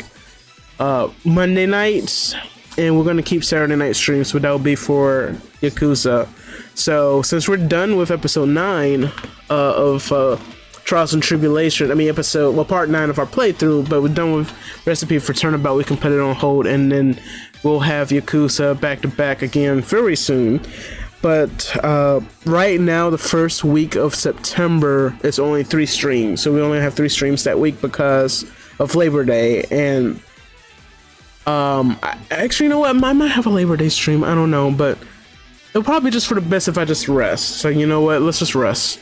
Speaker 1: Monday nights, and we're going to keep Saturday night streams, but that'll be for Yakuza. So since we're done with episode 9 of Trials and Tribulations, part 9 of our playthrough, but we're done with Recipe for Turnabout, we can put it on hold, and then we'll have Yakuza back to back again very soon. But right now, the first week of September, it's only 3 streams. So we only have 3 streams that week because of Labor Day. And actually, you know what? I might have a Labor Day stream. I don't know, but it'll probably be just for the best if I just rest. So you know what? Let's just rest.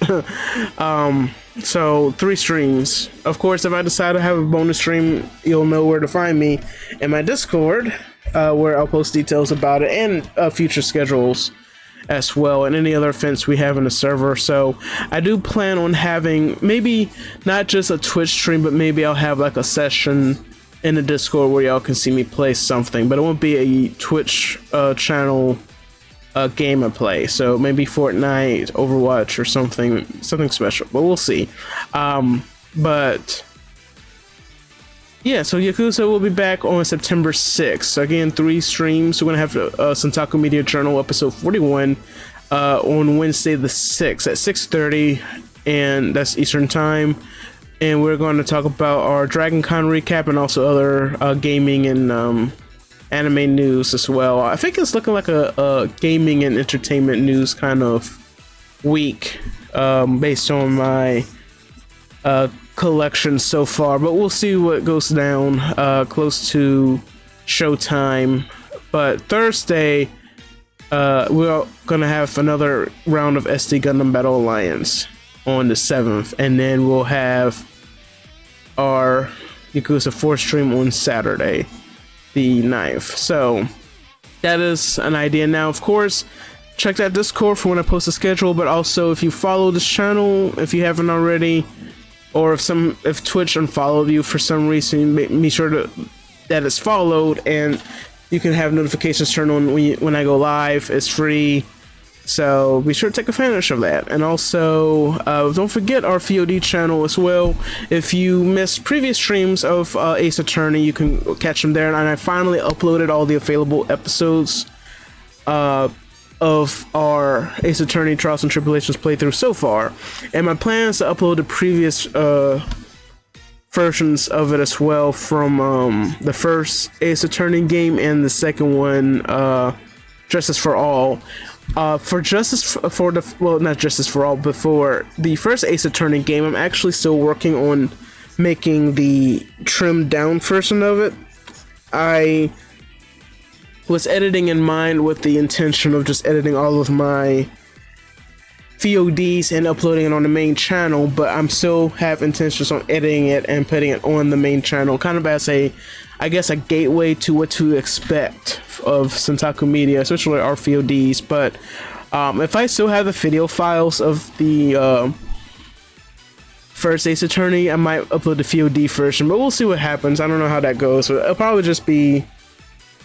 Speaker 1: So 3 streams. Of course, if I decide to have a bonus stream, you'll know where to find me in my Discord, where I'll post details about it and future schedules as well, and any other events we have in the server. So I do plan on having maybe not just a Twitch stream, but maybe I'll have like a session in the Discord where y'all can see me play something, but it won't be a Twitch channel game I play. So maybe Fortnite, Overwatch, or something special, but we'll see. But yeah, so Yakuza will be back on September 6th. Again, 3 streams. We're going to have Centaku Media Journal episode 41 on Wednesday the 6th at 6:30, and that's Eastern Time. And we're going to talk about our Dragon Con recap and also other gaming and anime news as well. I think it's looking like a gaming and entertainment news kind of week based on my collection so far, but we'll see what goes down close to showtime. But Thursday we're gonna have another round of SD Gundam Battle Alliance on the 7th, and then we'll have our Yakuza 4 stream on Saturday the 9th. So that is an idea. Now, of course, check that Discord for when I post a schedule, but also if you follow this channel, if you haven't already, or if Twitch unfollowed you for some reason, be sure that it's followed, and you can have notifications turned on when I go live. It's free, so be sure to take advantage of that. And also, don't forget our VOD channel as well. If you missed previous streams of Ace Attorney, you can catch them there. And I finally uploaded all the available episodes of our Ace Attorney Trials and Tribulations playthrough so far, and my plan is to upload the previous versions of it as well, from the first Ace Attorney game and the second one, Justice for All. Not Justice for All, but for the first Ace Attorney game, I'm actually still working on making the trimmed down version of it. I was editing in mind with the intention of just editing all of my VODs and uploading it on the main channel, but I'm still have intentions on editing it and putting it on the main channel, kind of as a, I guess, a gateway to what to expect of Centaku Media, especially our VODs. But if I still have the video files of the first Ace Attorney, I might upload the VOD version, but we'll see what happens. I don't know how that goes. It'll probably just be,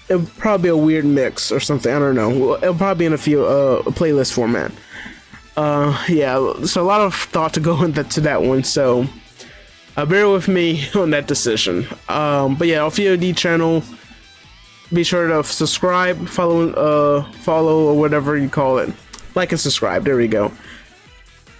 Speaker 1: it'll probably be a weird mix or something. I don't know. It'll probably be in a playlist format. Yeah, so a lot of thought to go into that one, so bear with me on that decision. But yeah, our VOD channel, be sure to subscribe, follow or whatever you call it. Like and subscribe, there we go.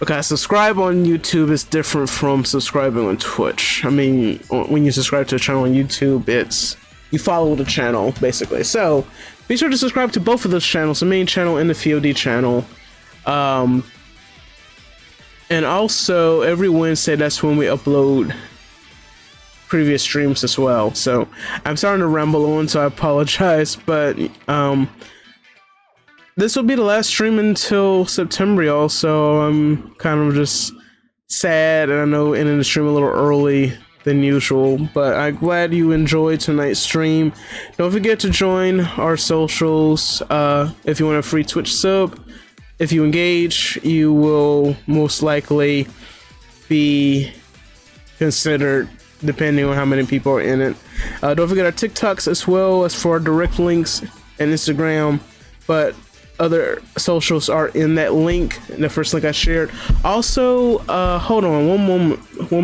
Speaker 1: Okay, subscribe on YouTube is different from subscribing on Twitch. I mean, when you subscribe to a channel on YouTube, it's, you follow the channel, basically. So, be sure to subscribe to both of those channels, the main channel and the VOD channel. And also every Wednesday, that's when we upload previous streams as well. So I'm starting to ramble on, so I apologize, but this will be the last stream until September, y'all. So I'm kind of just sad, and I know ending the stream a little early than usual, but I'm glad you enjoyed tonight's stream. Don't forget to join our socials if you want a free Twitch sub. If you engage, you will most likely be considered, depending on how many people are in it. Don't forget our TikToks as well as for our direct links and Instagram, but other socials are in that link, in the first link I shared. Also, hold on one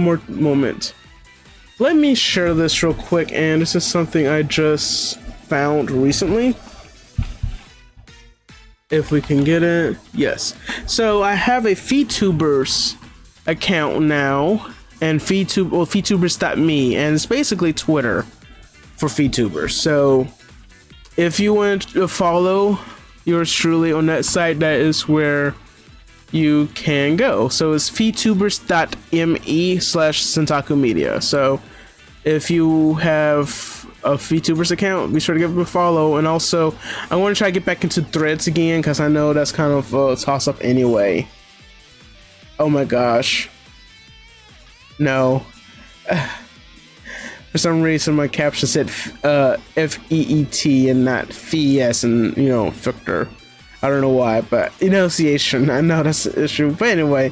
Speaker 1: more moment. Let me share this real quick, and this is something I just found recently. If we can get it, yes. So I have a VTubers account now, and VTubers.me, and it's basically Twitter for VTubers. So if you want to follow yours truly on that site, that is where you can go. So it's VTubers.me/Centaku Media. So if you have a VTubers account, be sure to give it a follow. And also, I want to try to get back into Threads again, because I know that's kind of a toss up anyway. Oh my gosh. No. For some reason, my caption said F-E-E-T and not F-E-S, and, you know, Victor. I don't know why, but enunciation, I know that's the issue. But anyway,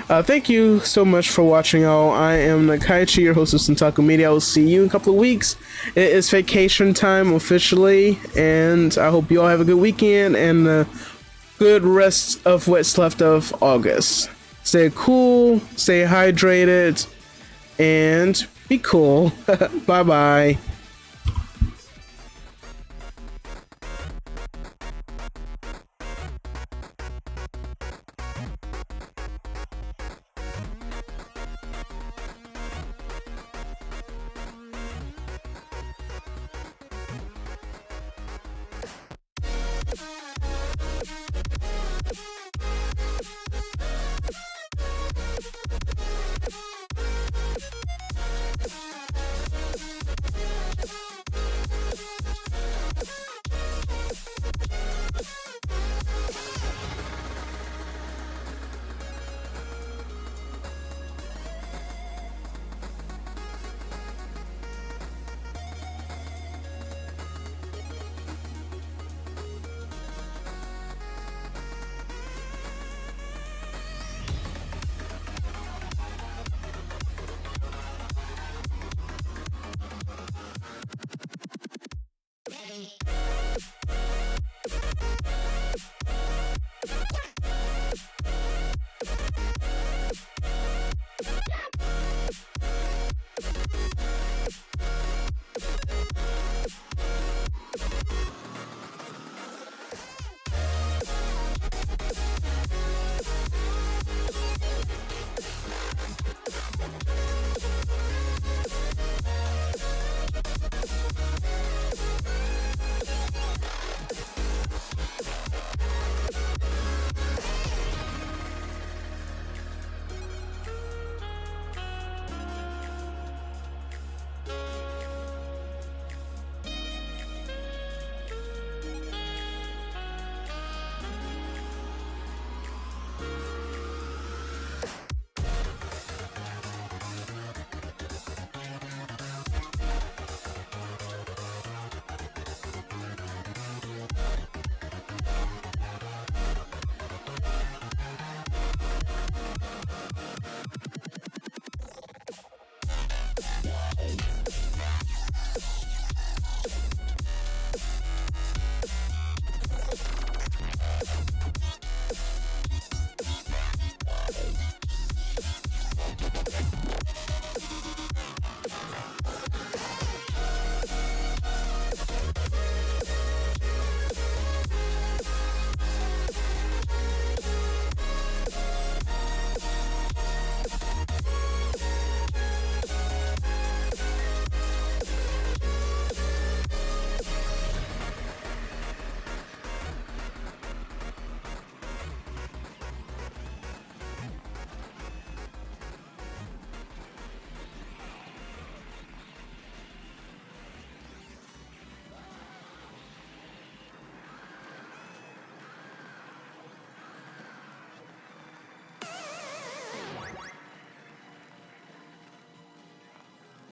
Speaker 1: thank you so much for watching, all. I am Nakaichi, your host of Centaku Media. I will see you in a couple of weeks. It is vacation time officially, and I hope you all have a good weekend and a good rest of what's left of August. Stay cool, stay hydrated, and be cool. Bye-bye.